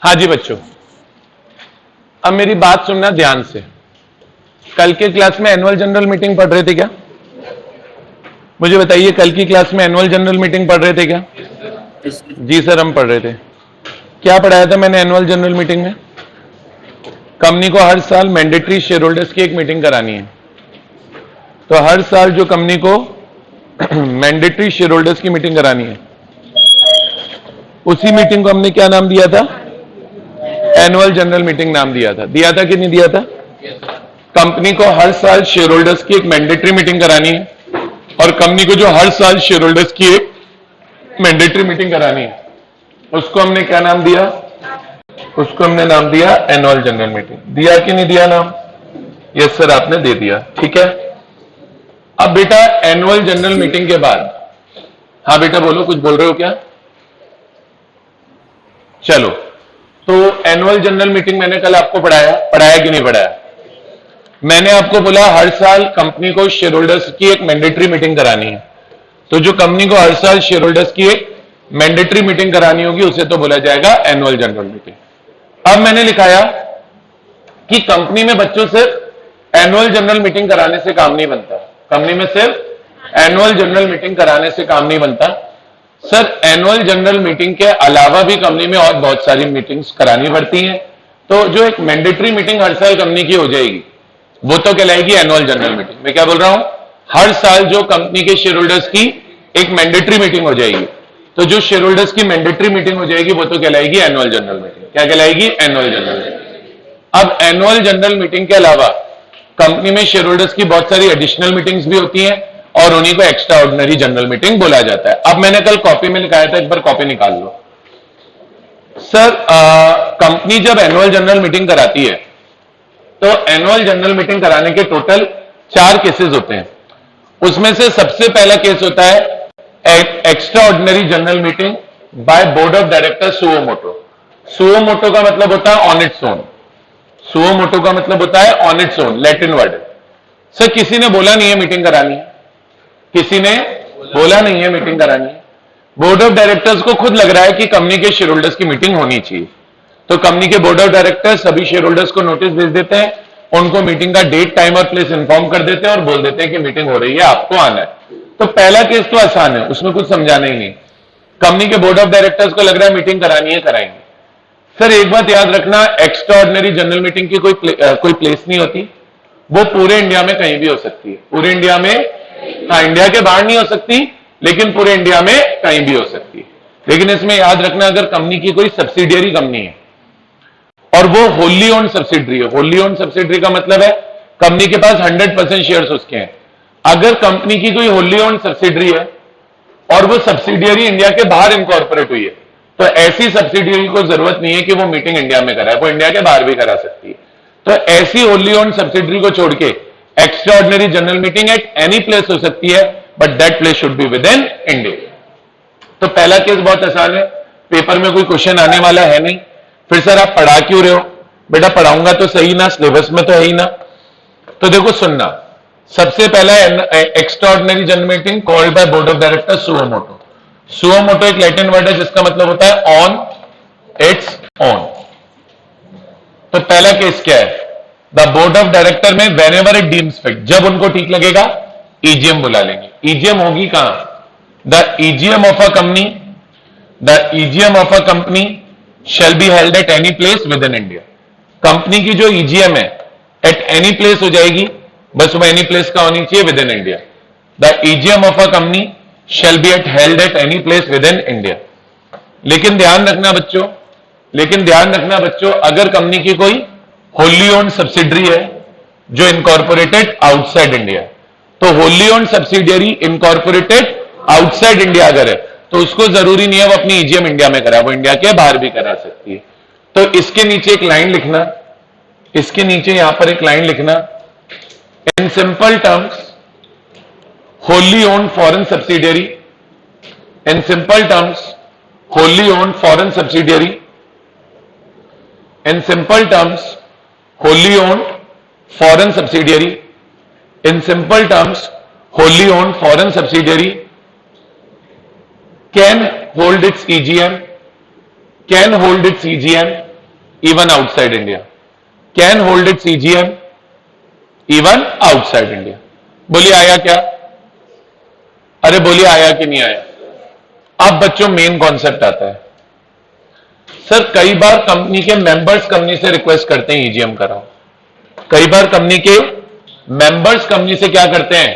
हाँ जी बच्चों, अब मेरी बात सुनना ध्यान से। कल के क्लास में एनुअल जनरल मीटिंग पढ़ रहे थे क्या? मुझे बताइए, कल की क्लास में एनुअल जनरल मीटिंग पढ़ रहे थे क्या? जी सर, हम पढ़ रहे थे। क्या पढ़ाया था मैंने एनुअल जनरल मीटिंग में? कंपनी को हर साल मैंडेटरी शेयर होल्डर्स की एक मीटिंग करानी है। तो हर साल जो कंपनी को मैंडेटरी शेयर होल्डर्स की मीटिंग करानी है, उसी मीटिंग को हमने क्या नाम दिया था? एनुअल जनरल मीटिंग नाम दिया था। दिया था कि नहीं दिया था? कंपनी को हर साल शेयर होल्डर्स की एक मैंडेटरी मीटिंग करानी है, और कंपनी को जो हर साल शेयर होल्डर्स की एक मैंडेटरी मीटिंग करानी है, उसको हमने क्या नाम दिया? उसको हमने नाम दिया एनुअल जनरल मीटिंग। दिया कि नहीं दिया नाम? यस सर, आपने दे दिया। ठीक है। अब बेटा एनुअल जनरल मीटिंग के बाद, हाँ बेटा बोलो, कुछ बोल रहे हो क्या? चलो, तो एनुअल जनरल मीटिंग मैंने कल आपको पढ़ाया कि नहीं पढ़ाया? मैंने आपको बोला हर साल कंपनी को शेयर होल्डर्स की एक मैंडेटरी मीटिंग करानी है। तो जो कंपनी को हर साल शेयर होल्डर्स की एक मैंडेटरी मीटिंग करानी होगी, उसे तो बोला जाएगा एनुअल जनरल मीटिंग। अब मैंने लिखाया कि कंपनी में बच्चों सिर्फ एनुअल जनरल मीटिंग कराने से काम नहीं बनता। कंपनी में सिर्फ एनुअल जनरल मीटिंग कराने से काम नहीं बनता सर। एनुअल जनरल मीटिंग के अलावा भी कंपनी में और बहुत सारी मीटिंग्स करानी पड़ती हैं। तो जो एक मैंडेटरी मीटिंग हर साल कंपनी की हो जाएगी, वो तो कहलाएगी एनुअल जनरल मीटिंग। मैं क्या बोल रहा हूं? हर साल जो कंपनी के शेयर होल्डर्स की एक मैंडेटरी मीटिंग हो जाएगी, तो जो शेयर होल्डर्स की मैंडेटरी मीटिंग हो जाएगी, वो तो कहलाएगी एनुअल जनरल मीटिंग। क्या कहलाएगी? Annual general meeting. अब एनुअल जनरल मीटिंग के अलावा कंपनी में शेयर होल्डर्स की बहुत सारी एडिशनल मीटिंग्स भी होती हैं, और उन्हीं को एक्स्ट्रा ऑर्डिनरी जनरल मीटिंग बोला जाता है। अब मैंने कल कॉपी में लिखाया था, एक बार कॉपी निकाल लो सर। कंपनी जब एनुअल जनरल मीटिंग कराती है, तो एनुअल जनरल मीटिंग कराने के टोटल 4 केसेस होते हैं। उसमें से सबसे पहला केस होता है extra ordinary general meeting by board of director suo motto. Suo motu का मतलब होता है on its own. Suo motu का मतलब होता है on its own, Latin word. Sir किसी ने बोला नहीं है मीटिंग करानी है, किसी ने बोला नहीं है मीटिंग करानी है। बोर्ड ऑफ डायरेक्टर्स को खुद लग रहा है कि कंपनी के शेयर होल्डर्स की मीटिंग होनी चाहिए, तो कंपनी के बोर्ड ऑफ डायरेक्टर्स सभी शेयर होल्डर्स को नोटिस भेज देते हैं, उनको मीटिंग का डेट, टाइम और प्लेस इंफॉर्म कर देते हैं और बोल देते हैं कि मीटिंग हो रही है, आपको आना है। तो पहला केस तो आसान है, उसमें कुछ समझाना ही नहीं। कंपनी के बोर्ड ऑफ डायरेक्टर्स को लग रहा है मीटिंग करानी है, कराएंगे। सर एक बात याद रखना, एक्स्ट्रा ऑर्डिनरी जनरल मीटिंग की कोई प्लेस नहीं होती। वो पूरे इंडिया में कहीं भी हो सकती है। पूरे इंडिया में, हाँ, इंडिया के बाहर नहीं हो सकती, लेकिन पूरे इंडिया में कहीं भी हो सकती है। लेकिन इसमें याद रखना, अगर कंपनी की कोई सब्सिडियरी कंपनी है और वो होली ओन्ड सब्सिडरी है। होली ओन्ड सब्सिडरी का मतलब है कंपनी के पास 100% शेयर्स उसके हैं। अगर कंपनी की कोई होली ओन्ड सब्सिडरी है और वो सब्सिडियरी इंडिया के बाहर इनकॉर्पोरेट हुई है, तो ऐसी सब्सिडियरी को जरूरत नहीं है कि वो मीटिंग इंडिया में कराए, वो इंडिया के बाहर भी करा सकती है। तो ऐसी होली ओन्ड सब्सिडरी को छोड़ के extra ordinary general meeting at any place हो सकती है, but that place should be with in India. तो पहला केस बहुत आसान है, पेपर में कोई क्वेश्चन आने वाला है नहीं। फिर सर आप पढ़ा क्यों रहे हो? बेटा पढ़ाऊंगा तो सही ना, सिलेबस में तो है ही ना। तो देखो सुनना, सबसे पहला extra ordinary general meeting called by board of director suo motto. Suo motu एक लैटिन वर्ड है जिसका मतलब होता है ऑन इट्स ओन। तो पहला केस क्या है? द बोर्ड ऑफ डायरेक्टर में व्हेनेवर इट डीम्स फिट, जब उनको ठीक लगेगा ईजीएम बुला लेंगे। ईजीएम होगी कहां? The EGM of a company, the EGM of a company shall be held at any place within India। Company की जो ईजीएम है एट एनी प्लेस हो जाएगी, बस वो एनी प्लेस का होनी चाहिए with in India. The EGM of a company shall be held at any place within India। लेकिन ध्यान रखना बच्चों, अगर कंपनी की कोई होली ओन्ड सब्सिडरी है जो इनकॉर्पोरेटेड आउटसाइड इंडिया, तो wholly owned subsidiary incorporated outside India अगर है, तो उसको जरूरी नहीं है वो अपनी ईजीएम इंडिया में करा, वो इंडिया के बाहर भी करा सकती है। तो इसके नीचे एक लाइन लिखना, इसके नीचे यहां पर एक लाइन लिखना, in simple terms wholly owned foreign subsidiary, in simple terms wholly owned foreign subsidiary, in simple terms wholly owned foreign subsidiary, in simple terms wholly owned foreign subsidiary can hold its EGM even outside India, can hold its EGM even outside India. बोलिए आया क्या? अरे बोलिए आया कि नहीं आया? अब बच्चों मेन कॉन्सेप्ट आता है। सर कई बार कंपनी के मेंबर्स कंपनी से रिक्वेस्ट करते हैं ईजीएम कराओ। कई बार कंपनी के मेंबर्स कंपनी से क्या करते हैं?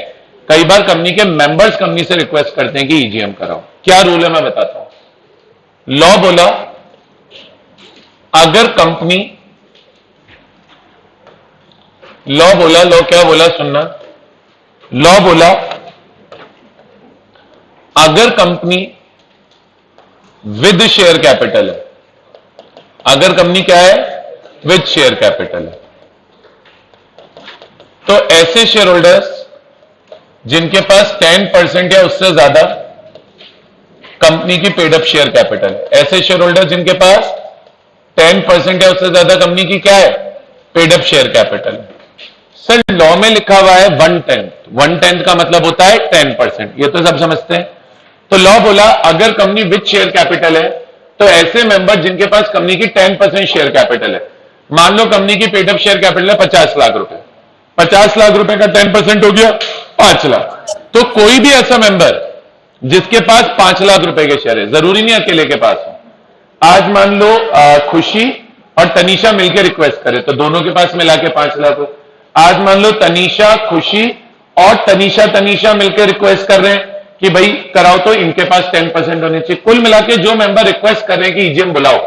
कई बार कंपनी के मेंबर्स कंपनी से रिक्वेस्ट करते हैं कि ईजीएम कराओ। क्या रूल है मैं बताता हूं। लॉ बोला अगर कंपनी, लॉ बोला, लॉ क्या बोला सुनना, लॉ बोला अगर कंपनी विद शेयर कैपिटल है, अगर कंपनी क्या है? विद शेयर कैपिटल है, तो ऐसे शेयर होल्डर्स जिनके पास 10% या उससे ज्यादा कंपनी की पेड अप शेयर कैपिटल है, ऐसे शेयर होल्डर जिनके पास 10% या उससे ज्यादा कंपनी की क्या है? पेड अप शेयर कैपिटल है। सर लॉ में लिखा हुआ है 1/10 का मतलब होता है 10%, ये तो सब समझते हैं। तो लॉ बोला अगर कंपनी विद शेयर कैपिटल है तो ऐसे मेंबर जिनके पास कंपनी की 10% शेयर कैपिटल है, मान लो कंपनी की पेड अप शेयर कैपिटल है 50 लाख रुपए, 50 लाख रुपए का 10% हो गया 5 लाख। तो कोई भी ऐसा मेंबर जिसके पास 5 लाख रुपए के शेयर है, जरूरी नहीं अकेले के पास हो, आज मान लो खुशी और तनीषा मिलकर रिक्वेस्ट करे तो दोनों के पास मिला के 5 लाख हो। आज मान लो तनीषा, खुशी और तनीषा मिलकर रिक्वेस्ट कर रहे हैं कि भाई कराओ, तो इनके पास 10% होने चाहिए। कुल मिला के जो मेंबर रिक्वेस्ट कर रहे हैं कि ईजीएम बुलाओ,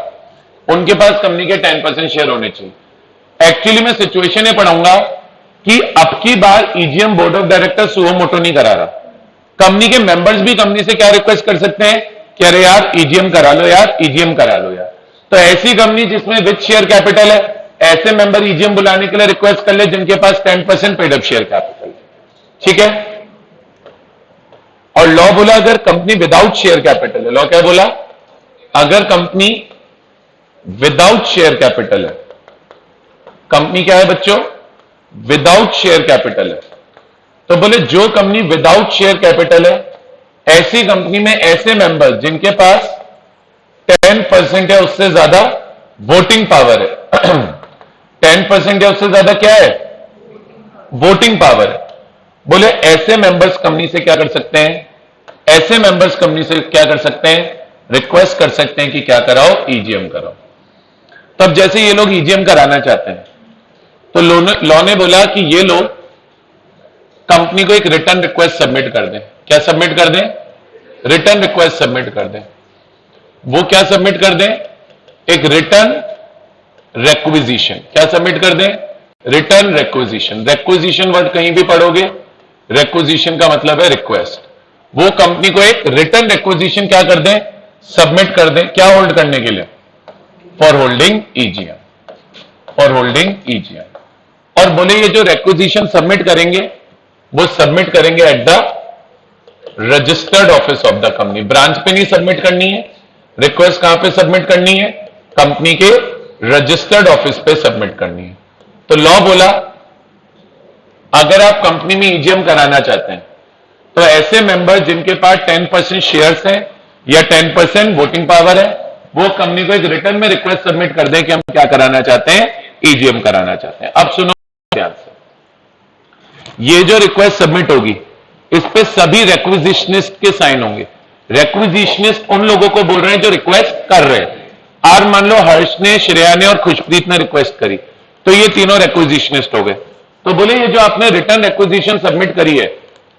उनके पास कंपनी के 10% शेयर होने चाहिए। एक्चुअली मैं सिचुएशन ये पढ़ाऊंगा कि अब की बार EGM board of director suo motu नहीं करा रहा, कंपनी के मेंबर्स भी कंपनी से क्या रिक्वेस्ट कर सकते हैं कि अरे यार ईजीएम करा लो यार, ईजीएम करा लो यार। तो ऐसी कंपनी जिसमें विद शेयर कैपिटल है, ऐसे मेंबर ईजीएम बुलाने के लिए रिक्वेस्ट कर ले जिनके पास 10% पेड अप शेयर कैपिटल है, ठीक है। और लॉ बोला अगर कंपनी विदाउट शेयर कैपिटल है, लॉ क्या बोला? अगर कंपनी विदाउट शेयर कैपिटल है, कंपनी क्या है बच्चों? विदाउट शेयर कैपिटल है, तो बोले जो कंपनी विदाउट शेयर कैपिटल है, ऐसी कंपनी में ऐसे मेंबर जिनके पास 10% या उससे ज्यादा वोटिंग पावर है 10% या उससे ज्यादा क्या है? वोटिंग पावर है। बोले ऐसे मेंबर्स कंपनी से क्या कर सकते हैं? ऐसे मेंबर्स कंपनी से क्या कर सकते हैं? रिक्वेस्ट कर सकते हैं कि क्या कराओ? ईजीएम कराओ। तब जैसे ये लोग ईजीएम कराना चाहते हैं तो लॉ ने बोला कि ये लोग कंपनी को एक रिटर्न रिक्वेस्ट सबमिट कर दें। क्या सबमिट कर दें? रिटर्न रिक्वेस्ट सबमिट कर दें। वो क्या सबमिट कर दें? एक रिटर्न रेक्विजिशन। क्या सबमिट कर दें? Return requisition. रेक्विजिशन वर्ड कहीं भी पढ़ोगे, रेक्विजिशन का मतलब है रिक्वेस्ट। वो कंपनी को एक रिटर्न रेक्विजिशन क्या कर दें? सबमिट कर दें। क्या होल्ड करने के लिए? For holding EGM, for holding EGM. और बोले ये जो रेक्विजिशन सबमिट करेंगे वो सबमिट करेंगे at the registered office of the company. Branch पे नहीं सबमिट करनी है, रिक्वेस्ट कहां पे सबमिट करनी है? कंपनी के रजिस्टर्ड ऑफिस पे सबमिट करनी है। तो लॉ बोला अगर आप कंपनी में ईजीएम कराना चाहते हैं तो ऐसे मेंबर जिनके पास 10% शेयर्स हैं या 10% वोटिंग पावर है, वो कंपनी को एक रिटर्न में रिक्वेस्ट सबमिट कर दें कि हम क्या कराना चाहते हैं? ईजीएम कराना चाहते हैं। अब सुनो ध्यान से, ये जो रिक्वेस्ट सबमिट होगी इस पे सभी रेक्विजिशनिस्ट के साइन होंगे। रेक्विजिशनिस्ट उन लोगों को बोल रहे हैं जो रिक्वेस्ट कर रहे हैं। आज मान लो हर्ष ने, श्रेया ने और खुशप्रीत ने रिक्वेस्ट करी, तो ये तीनों रेक्विजिशनिस्ट हो गए। तो बोले ये जो आपने रिटर्न रेक्विजिशन सबमिट करी है,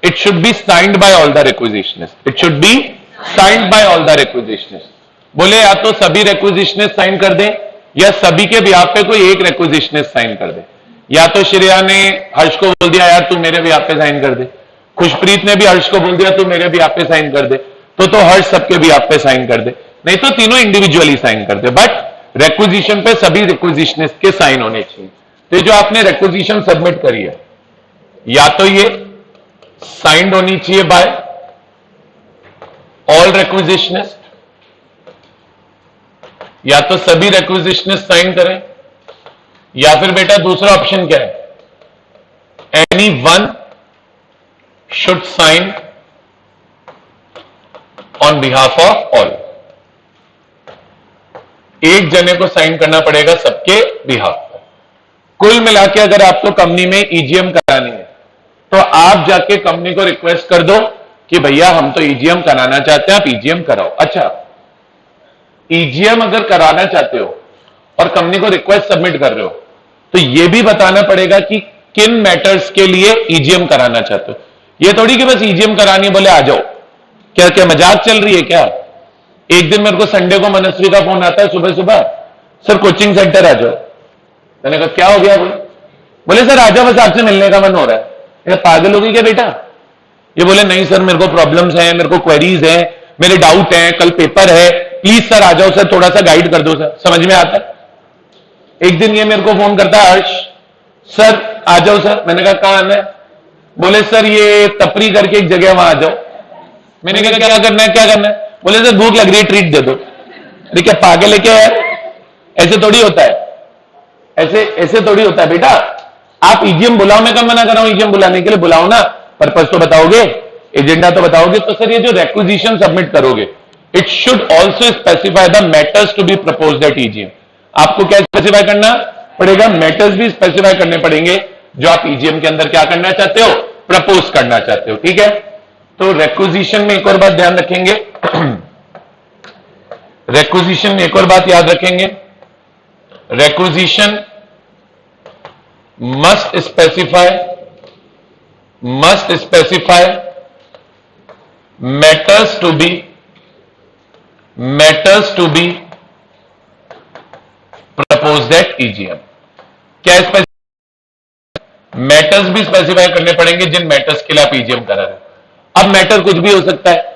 it should be signed by all the requisitionist. It should be signed by all the requisitionist. बोले या तो सभी रेक्विजिशनिस्ट साइन कर दें या सभी के बिहाफ पे कोई एक रेक्विजिशनिस्ट साइन कर दे। या तो श्रेया ने हर्ष को बोल दिया यार तू मेरे बिहाफ पे साइन कर दे, खुशप्रीत ने भी हर्ष को बोल दिया तू मेरे बिहाफ पे साइन कर दे, तो हर्ष सबके बिहाफ पे साइन कर दे, नहीं तो तीनों इंडिविजुअली साइन कर दे। बट रेक्विजिशन पे सभी रेक्विजिशनिस्ट के साइन होने चाहिए। तो जो आपने रेक्विजिशन सबमिट करी है, या तो ये साइंड होनी चाहिए बाय ऑल रेक्विजिशनिस्ट, या तो सभी रेक्विजिशनिस्ट साइन करें, या फिर बेटा दूसरा ऑप्शन क्या है? Anyone should sign on behalf of all. एक जने को साइन करना पड़ेगा सबके बिहाफ पर। कुल मिला के अगर आपको कंपनी में ईजीएम करानी है तो आप जाके कंपनी को रिक्वेस्ट कर दो कि भैया हम तो ईजीएम कराना चाहते हैं, आप ईजीएम कराओ। अच्छा, ईजीएम अगर कराना चाहते हो और कंपनी को रिक्वेस्ट सबमिट कर रहे हो तो यह भी बताना पड़ेगा कि किन मैटर्स के लिए ईजीएम कराना चाहते हो। ये थोड़ी कि बस ईजीएम करानी बोले आ जाओ। क्या क्या मजाक चल रही है क्या? एक दिन मेरे को संडे को मनस्वी का फोन आता है सुबह सुबह, सर कोचिंग सेंटर आ जाओ। मैंने कहा क्या हो गया? बोले सर आ जाओ, बस आपसे मिलने का मन हो रहा है। ये पागल होगी क्या बेटा? ये बोले नहीं सर मेरे को प्रॉब्लम्स हैं, मेरे को क्वेरीज हैं, मेरे डाउट हैं, कल पेपर है, प्लीज सर आ जाओ सर, थोड़ा सा गाइड कर दो सर। समझ में आता है? एक दिन ये मेरे को फोन करता है, हर्ष सर आ जाओ सर। मैंने कहा कहां आना है? बोले सर ये तपरी करके एक जगह वहां आ जाओ। मैंने कहा क्या करना है, क्या करना है? बोले सर भूख लग रही है, ट्रीट दे दो। अरे क्या पागल है क्या यार? ऐसे थोड़ी होता है, ऐसे थोड़ी होता है बेटा। आप ईजीएम बुलाओ, मैं कब मना कर रहा हूं ईजीएम बुलाने के लिए? बुलाओ ना, पर्पस तो बताओगे, एजेंडा तो बताओगे। तो सर ये जो रेक्विजिशन सबमिट करोगे it should also specify the matters to be proposed at EGM. आपको क्या स्पेसिफाई करना पड़ेगा? मैटर्स भी स्पेसिफाई करने पड़ेंगे जो आप ईजीएम के अंदर क्या करना चाहते हो, प्रपोज करना चाहते हो। ठीक है, तो रेक्विजिशन में एक और बात ध्यान रखेंगे, रेक्विजिशन में एक और बात याद रखेंगे, requisition must specify matters to be proposed at EGM. क्या मैटर्स भी स्पेसिफाई करने पड़ेंगे जिन मैटर्स के लिए आप ईजीएम करा रहे हो। अब मैटर कुछ भी हो सकता है,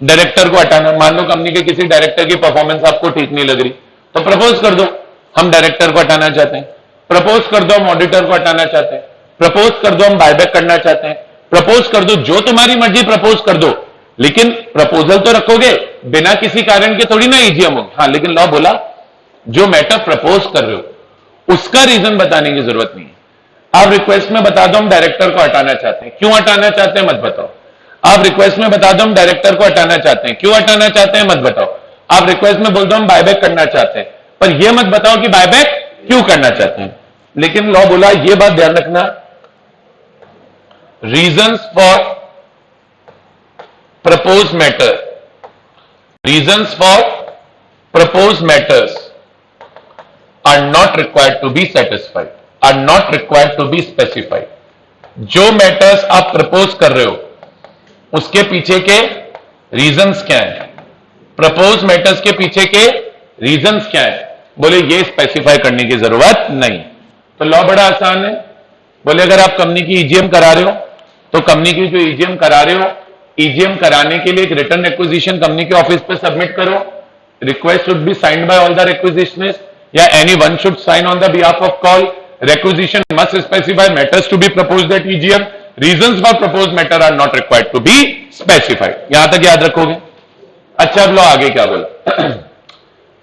डायरेक्टर को हटाना, मान लो कंपनी के किसी डायरेक्टर की परफॉर्मेंस आपको ठीक नहीं लग रही तो प्रपोज कर दो हम डायरेक्टर को हटाना चाहते हैं, प्रपोज कर दो हम ऑडिटर को हटाना चाहते हैं, प्रपोज कर दो हम बायबैक करना चाहते हैं, प्रपोज कर दो, जो तुम्हारी मर्जी प्रपोज कर दो, लेकिन प्रपोजल तो रखोगे, बिना किसी कारण के थोड़ी ना ईजीएम होगी। हाँ, लेकिन लॉ बोला जो मैटर प्रपोज कर रहे हो उसका रीजन बताने की जरूरत नहीं है। आप रिक्वेस्ट में बता दो हम डायरेक्टर को हटाना चाहते हैं, क्यों हटाना चाहते हैं मत बताओ। आप रिक्वेस्ट में बता दो हम डायरेक्टर को हटाना चाहते हैं, क्यों हटाना चाहते हैं मत बताओ। आप रिक्वेस्ट में बोल दो हम बायबैक करना चाहते हैं, पर यह मत बताओ कि बायबैक क्यों करना चाहते हैं। लेकिन लॉ बोला यह बात ध्यान रखना, reasons for propose matter, reasons for propose matters are not required to be satisfied, are not required to be specified. जो मैटर्स आप प्रपोज कर रहे हो उसके पीछे के रीजंस क्या है, प्रपोज मैटर्स के पीछे के रीजंस क्या है, बोले ये स्पेसिफाई करने की जरूरत नहीं। तो लॉ बड़ा आसान है, बोले अगर आप कंपनी की ईजीएम करा रहे हो तो कंपनी की जो ईजीएम करा रहे हो, ईजीएम कराने के लिए एक रिटर्न रिक्विजिशन कंपनी के ऑफिस पे सबमिट करो। Request should be signed by all the requisitionist या anyone should sign on the behalf of call. Requisition must specify matters to be proposed at EGM. Reasons for proposed matter are not required to be specified. यहां तक याद रखोगे। अच्छा, अब लो आगे क्या बोला।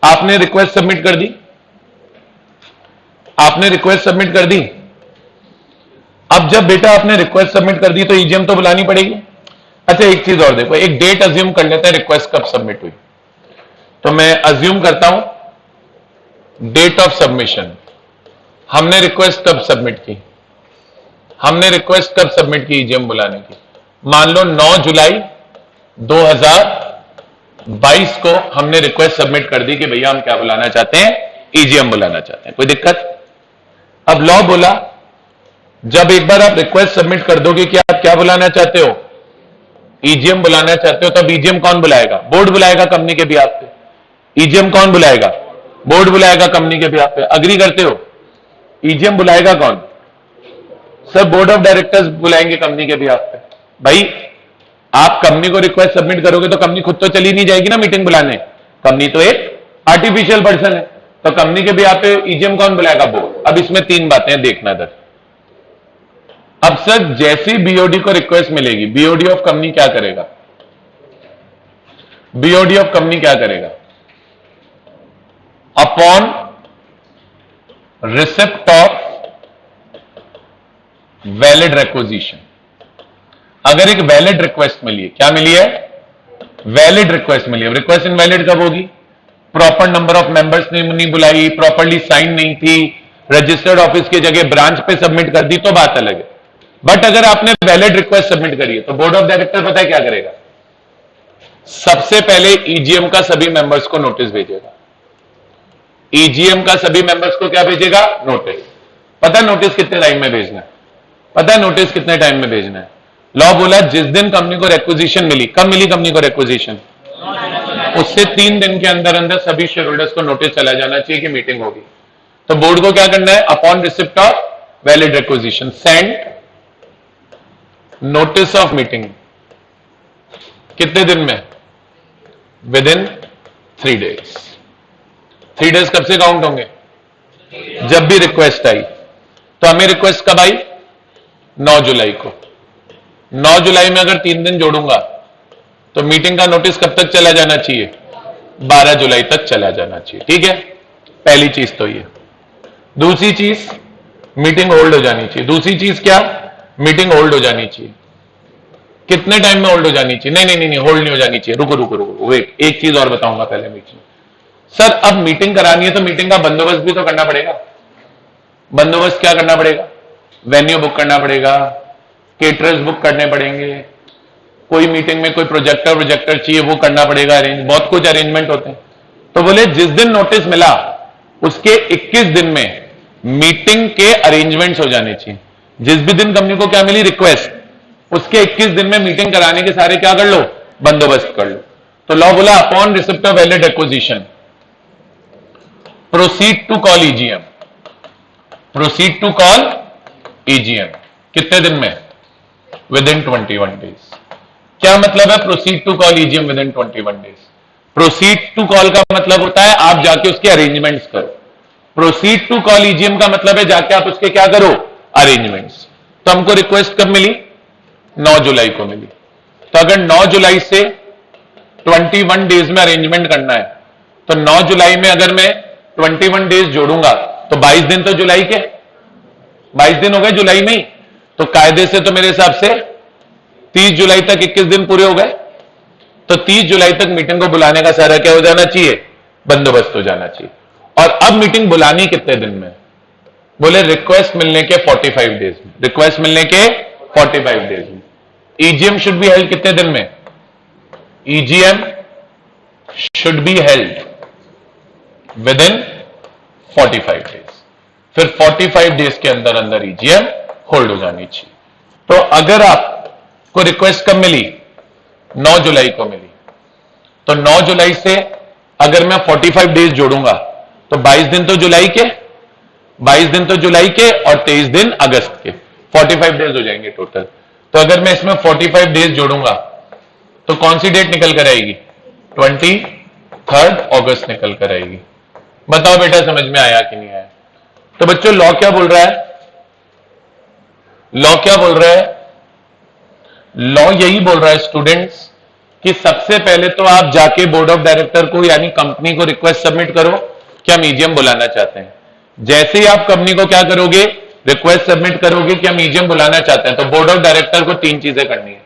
आपने रिक्वेस्ट सबमिट कर दी, आपने रिक्वेस्ट सबमिट कर दी। अब जब बेटा आपने रिक्वेस्ट सबमिट कर दी तो ईजीएम तो बुलानी पड़ेगी। अच्छा, एक चीज और देखो, एक डेट अज्यूम कर लेते हैं रिक्वेस्ट कब सबमिट हुई। तो मैं अज्यूम करता हूं डेट ऑफ सबमिशन। हमने रिक्वेस्ट कब सबमिट की, हमने रिक्वेस्ट कब सबमिट की ईजीएम बुलाने की? मान लो 9 जुलाई 2022 को हमने रिक्वेस्ट सबमिट कर दी कि भैया हम क्या बुलाना चाहते हैं, ईजीएम बुलाना चाहते हैं। कोई दिक्कत? अब लॉ बोला जब एक बार आप रिक्वेस्ट सबमिट कर दोगे कि आप क्या बुलाना चाहते हो, ईजीएम बुलाना चाहते हो, तब ईजीएम कौन बुलाएगा? बोर्ड बुलाएगा कंपनी के बिहाफ पे। ईजीएम कौन बुलाएगा? बोर्ड बुलाएगा कंपनी के बिहाफ पे। अग्री करते हो? ईजीएम बुलाएगा कौन? सर बोर्ड ऑफ डायरेक्टर्स बुलाएंगे कंपनी के बिहाफ पे। भाई आप कंपनी को रिक्वेस्ट सबमिट करोगे तो कंपनी खुद तो चली नहीं जाएगी ना मीटिंग बुलाने, कंपनी तो एक आर्टिफिशियल पर्सन है, तो कंपनी के बिहाफ पे ईजीएम कौन बुलाएगा? बोर्ड। अब इसमें 3 बातें देखना इधर। अब सर जैसी बीओडी को रिक्वेस्ट मिलेगी, बीओडी ऑफ कंपनी क्या करेगा? बीओडी ऑफ कंपनी क्या करेगा? Upon receipt of valid requisition, अगर एक वैलिड रिक्वेस्ट मिली है, क्या मिली है? वैलिड रिक्वेस्ट मिली है। रिक्वेस्ट इनवैलिड कब होगी? प्रॉपर नंबर ऑफ मेंबर्स ने नहीं बुलाई, प्रॉपरली साइन नहीं थी, रजिस्टर्ड ऑफिस की जगह ब्रांच पे सबमिट कर दी, तो बात अलग है। बट अगर आपने वैलिड रिक्वेस्ट सबमिट करी है तो बोर्ड ऑफ डायरेक्टर पता है क्या करेगा? सबसे पहले ईजीएम का सभी मेंबर्स को नोटिस भेजेगा। ईजीएम का सभी मेंबर्स को क्या भेजेगा? नोटिस। पता है नोटिस कितने टाइम में भेजना है? पता है नोटिस कितने टाइम में भेजना है? लॉ बोला जिस दिन कंपनी को रिक्विजिशन मिली, कब मिली कंपनी को रिक्विजिशन? उससे 3 दिन के अंदर अंदर सभी शेयर होल्डर्स को नोटिस चला जाना चाहिए कि मीटिंग होगी। तो बोर्ड को क्या करना है? Upon receipt of valid requisition send notice of meeting. कितने दिन में? Within 3 days. 3 डेज कब से काउंट होंगे? जब भी रिक्वेस्ट आई। तो हमें रिक्वेस्ट कब आई? 9 जुलाई को। 9 जुलाई में अगर 3 दिन जोड़ूंगा तो मीटिंग का नोटिस कब तक चला जाना चाहिए? 12 जुलाई तक चला जाना चाहिए। ठीक है, पहली चीज तो ये। दूसरी चीज, मीटिंग होल्ड हो जानी चाहिए। दूसरी चीज क्या? मीटिंग होल्ड हो जानी चाहिए। कितने टाइम में होल्ड हो जानी चाहिए? नहीं, होल्ड नहीं हो जानी चाहिए। रुको, वेट, एक चीज और बताऊंगा पहले मीटिंग। सर अब मीटिंग करानी है तो मीटिंग का बंदोबस्त भी तो करना पड़ेगा। बंदोबस्त क्या करना पड़ेगा? वेन्यू बुक करना पड़ेगा, केटरर्स बुक करने पड़ेंगे, कोई मीटिंग में कोई प्रोजेक्टर चाहिए वो करना पड़ेगा, अरेंज, बहुत कुछ अरेंजमेंट होते हैं। तो बोले जिस दिन नोटिस मिला उसके 21 दिन में मीटिंग के अरेंजमेंट्स हो जाने चाहिए। जिस भी दिन कंपनी को क्या मिली? रिक्वेस्ट, उसके 21 दिन में मीटिंग कराने के सारे क्या कर लो? बंदोबस्त कर लो। तो लॉ बोला upon receipt of valid acquisition proceed to call EGM. Proceed to call EGM कितने दिन में? Within 21 days. क्या मतलब है proceed to call EGM within 21 days? Proceed to call का मतलब होता है आप जाके उसके अरेंजमेंट्स करो। प्रोसीड टू कॉल ईजीएम का मतलब है जाके आप उसके क्या करो? अरेंजमेंट्स। तो हमको रिक्वेस्ट कब मिली? 9 जुलाई को मिली। तो अगर 9 जुलाई से 21 डेज में अरेंजमेंट करना है तो 9 जुलाई में अगर मैं 21 डेज जोड़ूंगा तो 22 दिन तो जुलाई के, 22 दिन हो गए जुलाई में ही। तो कायदे से तो मेरे हिसाब से 30 जुलाई तक 21 दिन पूरे हो गए। तो 30 जुलाई तक मीटिंग को बुलाने का सारा क्या हो जाना चाहिए? बंदोबस्त हो जाना चाहिए। और अब मीटिंग बुलानी कितने दिन में? बोले रिक्वेस्ट मिलने के 45 डेज में। रिक्वेस्ट मिलने के 45 डेज में। ईजीएम शुड बी हेल्ड कितने दिन में? EGM should be held within 45 days. फिर 45 डेज के अंदर अंदर ईजीएम होल्ड हो जानी चाहिए। तो अगर आपको रिक्वेस्ट कब मिली? 9 जुलाई को मिली। तो 9 जुलाई से अगर मैं 45 डेज जोड़ूंगा तो 22 दिन तो जुलाई के, 22 दिन तो जुलाई के और 23 दिन अगस्त के, 45 डेज हो जाएंगे टोटल। तो अगर मैं इसमें 45 डेज जोड़ूंगा तो कौन सी डेट निकल कर आएगी? 23 अगस्त निकल कर आएगी। बताओ बेटा समझ में आया कि नहीं आया? तो बच्चों लॉ क्या बोल रहा है? लॉ क्या बोल रहा है? लॉ यही बोल रहा है स्टूडेंट्स कि सबसे पहले तो आप जाके बोर्ड ऑफ डायरेक्टर को यानी कंपनी को रिक्वेस्ट सबमिट करो कि हम ईजीएम बुलाना चाहते हैं। जैसे ही आप कंपनी को क्या करोगे? रिक्वेस्ट सबमिट करोगे कि हम ईजीएम बुलाना चाहते हैं, तो बोर्ड ऑफ डायरेक्टर को 3 चीजें करनी है।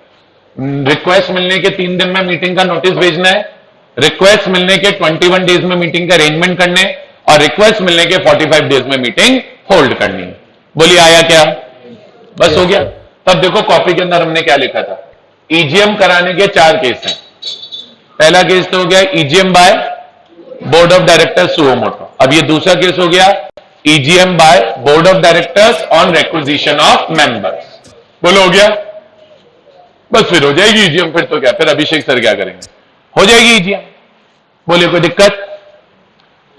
रिक्वेस्ट मिलने के 3 दिन में मीटिंग का नोटिस भेजना है, रिक्वेस्ट मिलने के 21 डेज में मीटिंग का अरेंजमेंट करने, और रिक्वेस्ट मिलने के 45 डेज में मीटिंग होल्ड करनी है। बोलिए आया क्या? बस हो गया। तब देखो कॉपी के अंदर हमने क्या लिखा था? ईजीएम कराने के 4 केस हैं। पहला केस तो हो गया EGM by board of directors suo motu. अब ये दूसरा केस हो गया EGM by board of directors on requisition of members. बोलो हो गया? बस फिर हो जाएगी ईजीएम। फिर तो क्या, फिर अभिषेक सर क्या करेंगे? हो जाएगी ईजीएम। बोले कोई दिक्कत?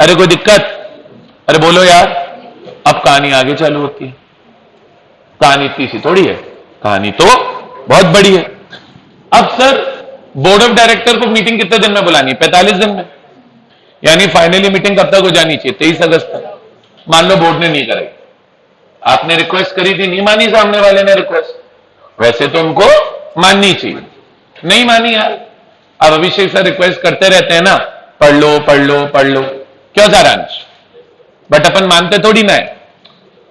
अरे कोई दिक्कत? अरे बोलो यार। अब कहानी आगे चालू होती है। कहानी इतनी सी थोड़ी है, कहानी तो बहुत बड़ी है। अब सर बोर्ड ऑफ डायरेक्टर को मीटिंग कितने दिन में बुलानी है? 45 दिन में। यानी फाइनली मीटिंग कब तक हो जानी चाहिए? 23 अगस्त तक। मान लो बोर्ड ने नहीं कराई, आपने रिक्वेस्ट करी थी, नहीं मानी सामने वाले ने रिक्वेस्ट, वैसे तो उनको माननी चाहिए, नहीं मानी यार। अब अभिषेक सर रिक्वेस्ट करते रहते हैं ना, पढ़ लो पढ़ लो पढ़ लो, क्यों सारांश? बट अपन मानते थोड़ी ना है।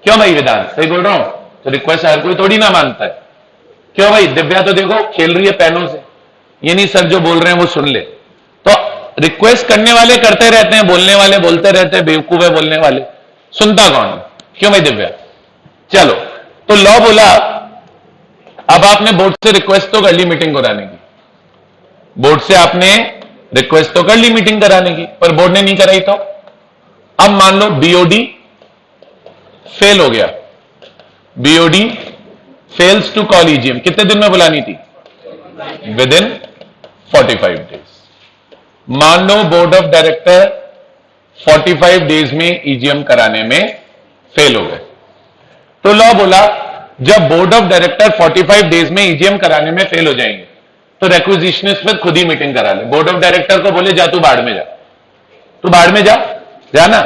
क्यों भाई वेदांत? सही बोल रहा हूं? तो रिक्वेस्ट हर कोई थोड़ी ना मानता है। क्यों भाई? दिव्या तो देखो खेल रही है पेनों से, ये नहीं सर जो बोल रहे हैं वो सुन ले। तो रिक्वेस्ट करने वाले करते रहते हैं, बोलने वाले बोलते रहते हैं, बेवकूफ है बोलने वाले, सुनता कौन है? क्यों भाई दिव्या? चलो, तो लॉ बोला अब आपने बोर्ड से रिक्वेस्ट तो कर ली मीटिंग कराने की, बोर्ड से आपने रिक्वेस्ट तो कर ली मीटिंग कराने की, पर बोर्ड ने नहीं कराई, तो अब मान लो बीओडी फेल हो गया, BOD fails to call EGM, कितने दिन में बुलानी थी? Within 45 days. मान लो बोर्ड ऑफ डायरेक्टर 45 डेज में ईजीएम कराने में फेल हो गए, तो लॉ बोला जब बोर्ड ऑफ डायरेक्टर 45 डेज में ईजीएम कराने में फेल हो जाएंगे तो रिक्विजिशनिस्ट पर खुद ही मीटिंग करा ले, बोर्ड ऑफ डायरेक्टर को बोले जा तू बाढ़ में जा, तू बाढ़ में जा, जाना,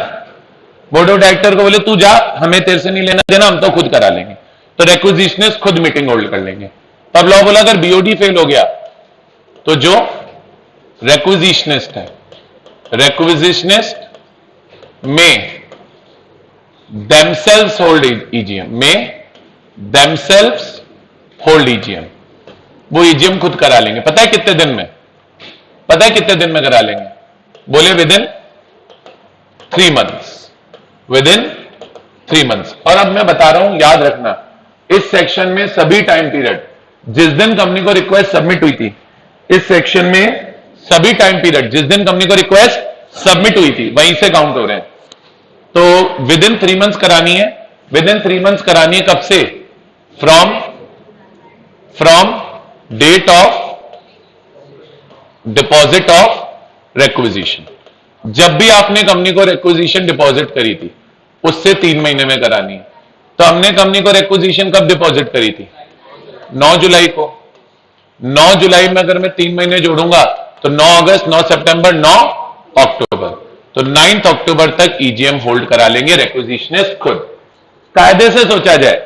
बोर्ड ऑफ डायरेक्टर को बोले तू जा, हमें तेरे से नहीं लेना देना, हम तो खुद करा लेंगे, तो रिक्विजिशनिस्ट खुद मीटिंग होल्ड कर लेंगे। तब लॉ बोला अगर बीओडी फेल हो गया तो जो रिक्विजिशनिस्ट है, रिक्विजिशनिस्ट में themselves hold EGM, में themselves hold EGM, वो EGM खुद करा लेंगे। पता है कितने दिन में? पता है कितने दिन में करा लेंगे? बोले with in 3 months, with in 3 months। और अब मैं बता रहा हूं, याद रखना, इस सेक्शन में सभी टाइम पीरियड, जिस दिन कंपनी को रिक्वेस्ट सबमिट हुई थी, इस सेक्शन में सभी टाइम पीरियड जिस दिन कंपनी को रिक्वेस्ट सबमिट हुई थी वहीं से काउंट हो रहे हैं। तो विद इन 3 months करानी है, विद इन 3 months करानी है, कब से? From date of deposit of requisition. जब भी आपने कंपनी को रिक्विजिशन डिपॉजिट करी थी उससे 3 महीने में करानी है। तो हमने कंपनी को रिक्विजिशन कब डिपॉजिट करी थी? 9 जुलाई को। 9 जुलाई में अगर मैं 3 महीने जोड़ूंगा तो 9 अगस्त, 9 सितंबर, 9 अक्टूबर, तो 9 अक्टूबर तक ईजीएम होल्ड करा लेंगे रिक्विजिशनिस्ट खुद। कायदे से सोचा जाए,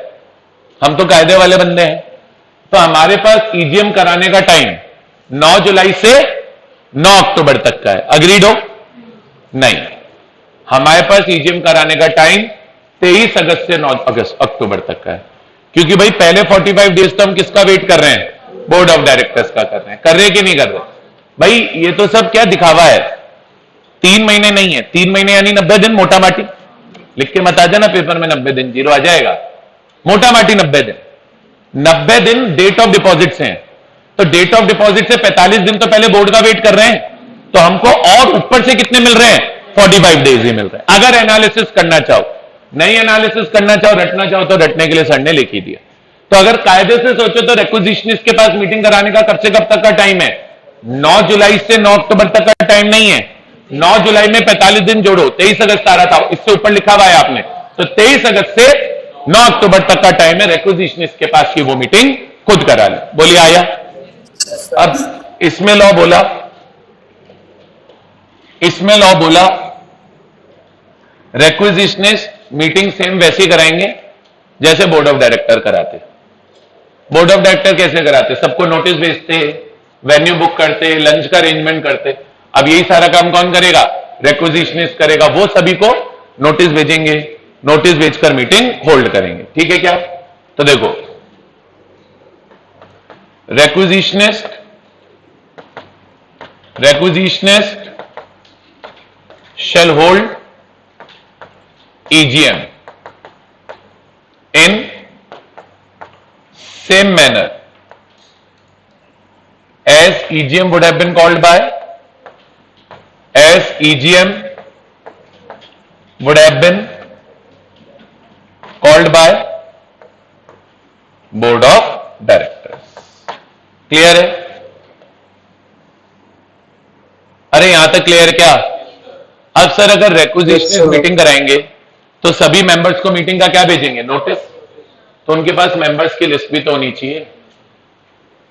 हम तो कायदे वाले बंदे हैं, तो हमारे पास ईजीएम कराने का टाइम 9 जुलाई से 9 अक्टूबर तक का है। अग्रीड हो? नहीं, हमारे पास ईजीएम कराने का टाइम 23 अगस्त से 9 अगस्त अक्टूबर तक का है, क्योंकि भाई पहले 45 डेज तो हम किसका वेट कर रहे हैं? बोर्ड ऑफ डायरेक्टर्स का कर रहे हैं। कर रहे कि नहीं कर रहे? भाई ये तो सब क्या दिखावा है, 3 महीने नहीं है, 3 महीने यानी 90 दिन, मोटा माटी लिख के मत आ जाना पेपर में, 90 दिन जीरो आ जाएगा, मोटा माटी 90 दिन। 90 दिन डेट ऑफ डिपॉजिट से हैं, तो डेट ऑफ डिपॉजिट से 45 दिन तो पहले बोर्ड का वेट कर रहे हैं, तो हमको और ऊपर से कितने मिल रहे हैं? 45 डेज ही मिल रहे हैं। अगर एनालिसिस करना चाहो, नहीं एनालिसिस करना चाहो, रटना चाहो, तो रटने के लिए सर ने लिख ही दिया। तो अगर कायदे से सोचो तो रिक्विजिशनिस्ट के पास मीटिंग कराने का कब से कब तक का टाइम है? 9 जुलाई से 9 अक्टूबर तक का टाइम नहीं है। 9 जुलाई में 45 दिन जोड़ो, 23 अगस्त आ रहा था, इससे ऊपर लिखा हुआ है आपने, तो 23 अगस्त से 9 अक्टूबर तक का टाइम है रिक्विजिशनिस्ट के पास की वो मीटिंग खुद करा ले। बोलिए आया? अब इसमें लॉ बोला, इसमें लॉ बोला रिक्विजिशनिस्ट मीटिंग सेम वैसे कराएंगे जैसे बोर्ड ऑफ डायरेक्टर कराते। बोर्ड ऑफ डायरेक्टर कैसे कराते? सबको नोटिस भेजते, वेन्यू बुक करते, लंच का अरेंजमेंट करते। अब यही सारा काम कौन करेगा? रिक्विजिशनिस्ट करेगा। वो सभी को नोटिस भेजेंगे, नोटिस भेजकर मीटिंग होल्ड करेंगे। ठीक है क्या? तो देखो, रिक्विजिशनिस्ट shall hold EGM in same manner as EGM would have been called by, as EGM would have been called by board of directors। Clear है? अरे यहां तक क्लियर क्या? अब सर अगर रिक्विजिशनिस्ट मीटिंग कराएंगे तो सभी मेंबर्स को मीटिंग का क्या भेजेंगे? नोटिस। तो उनके पास मेंबर्स की लिस्ट भी तो होनी चाहिए,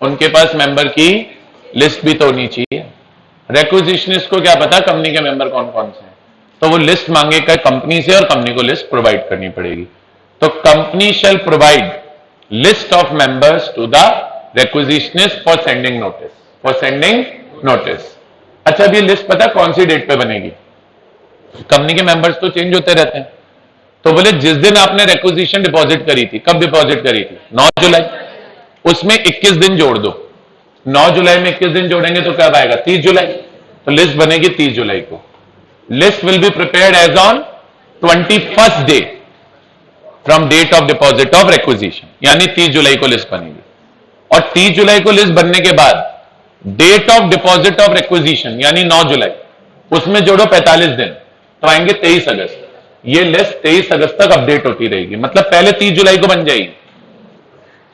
उनके पास मेंबर की लिस्ट भी तो होनी चाहिए। रिक्विजिशनिस्ट को क्या पता कंपनी के मेंबर कौन कौन से हैं, तो वो लिस्ट मांगेगा कंपनी से और कंपनी को लिस्ट प्रोवाइड करनी पड़ेगी। तो company shall provide list of members to the requisitionist for sending notice, for sending notice. अच्छा, अब ये लिस्ट पता कौन सी डेट पे बनेगी? कंपनी के मेंबर्स तो चेंज होते रहते हैं, तो बोले जिस दिन आपने रिक्विजिशन डिपॉजिट करी थी, कब डिपॉजिट करी थी? 9 जुलाई, उसमें 21 दिन जोड़ दो। 9 जुलाई में 21 दिन जोड़ेंगे तो कब आएगा? 30 जुलाई। तो लिस्ट बनेगी 30 जुलाई को। List will be prepared as on 21st day from date of deposit of requisition, यानी 30 जुलाई को लिस्ट बनेगी। और 30 जुलाई को लिस्ट बनने के बाद date of deposit of requisition यानी 9 जुलाई, उसमें जोड़ो 45 दिन, तो आएंगे 23 अगस्त। ये लिस्ट 23 अगस्त तक अपडेट होती रहेगी, मतलब पहले 30 जुलाई को बन जाएगी,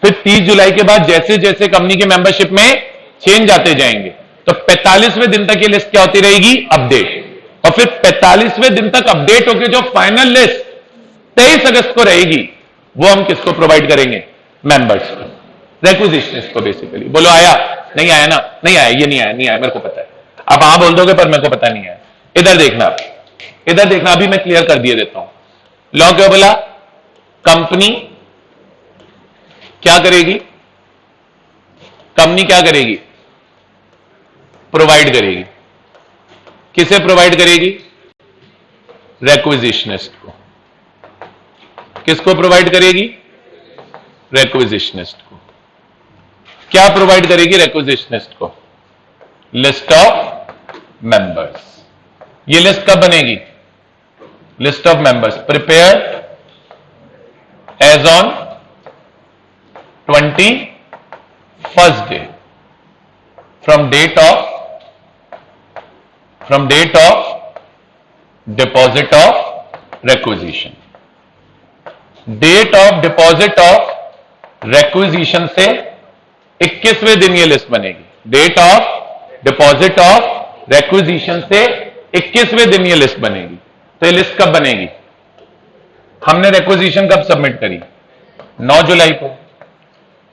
फिर 30 जुलाई के बाद जैसे जैसे कंपनी के मेंबरशिप में चेंज आते जाएंगे तो 45वें दिन तक ये लिस्ट क्या होती रहेगी, अपडेट। और फिर 45वें दिन तक अपडेट होकर जो फाइनल लिस्ट 23 अगस्त को रहेगी वो हम किसको प्रोवाइड करेंगे, मेंबर्स को, रिक्विजिशनिस्ट को बेसिकली। बोलो आया, नहीं आया ना, नहीं आया, ये नहीं आया, नहीं आया, मेरे को पता है। आप हाँ बोल दोगे पर मेरे को पता नहीं है। इधर देखना, इधर देखना, अभी मैं क्लियर कर दिए देता हूं। लॉ क्या बोला, कंपनी क्या करेगी, कंपनी क्या करेगी, प्रोवाइड करेगी। किसे प्रोवाइड करेगी, रिक्विजिशनिस्ट को। किसको प्रोवाइड करेगी, रिक्विजिशनिस्ट को। क्या प्रोवाइड करेगी रिक्विजिशनिस्ट को, लिस्ट ऑफ मेंबर्स। ये लिस्ट कब बनेगी, list of members prepare as on 21st day from date of deposit of requisition. Date of deposit of requisition से 21वें दिन ये लिस्ट बनेगी। Date of deposit of requisition से 21वें दिन ये लिस्ट बनेगी। तो ये लिस्ट कब बनेगी, हमने रिक्विजिशन कब सबमिट करी, 9 जुलाई को।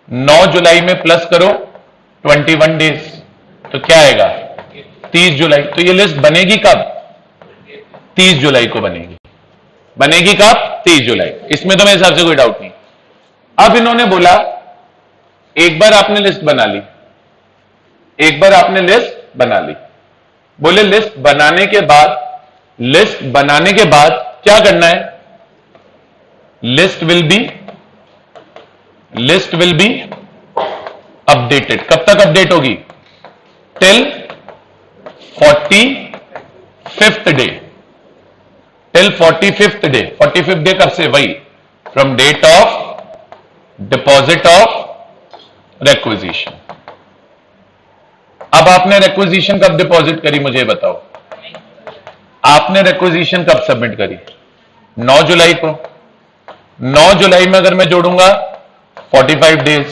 9 जुलाई में प्लस करो 21 डेज, तो क्या आएगा 30 जुलाई। तो ये लिस्ट बनेगी कब, 30 जुलाई को बनेगी। बनेगी कब, 30 जुलाई। इसमें तो मेरे हिसाब से कोई डाउट नहीं। अब इन्होंने बोला एक बार आपने लिस्ट बना ली, एक बार आपने लिस्ट बना ली, बोले लिस्ट बनाने के बाद, लिस्ट बनाने के बाद क्या करना है, लिस्ट विल बी अपडेटेड। कब तक अपडेट होगी, till 45th day, till 45th day. 45th day कब से, वही from date of deposit of requisition. अब आपने रिक्विजिशन कब डिपॉजिट करी, मुझे बताओ, आपने रिक्विजिशन कब सबमिट करी, 9 जुलाई को। 9 जुलाई में अगर मैं जोड़ूंगा 45 डेज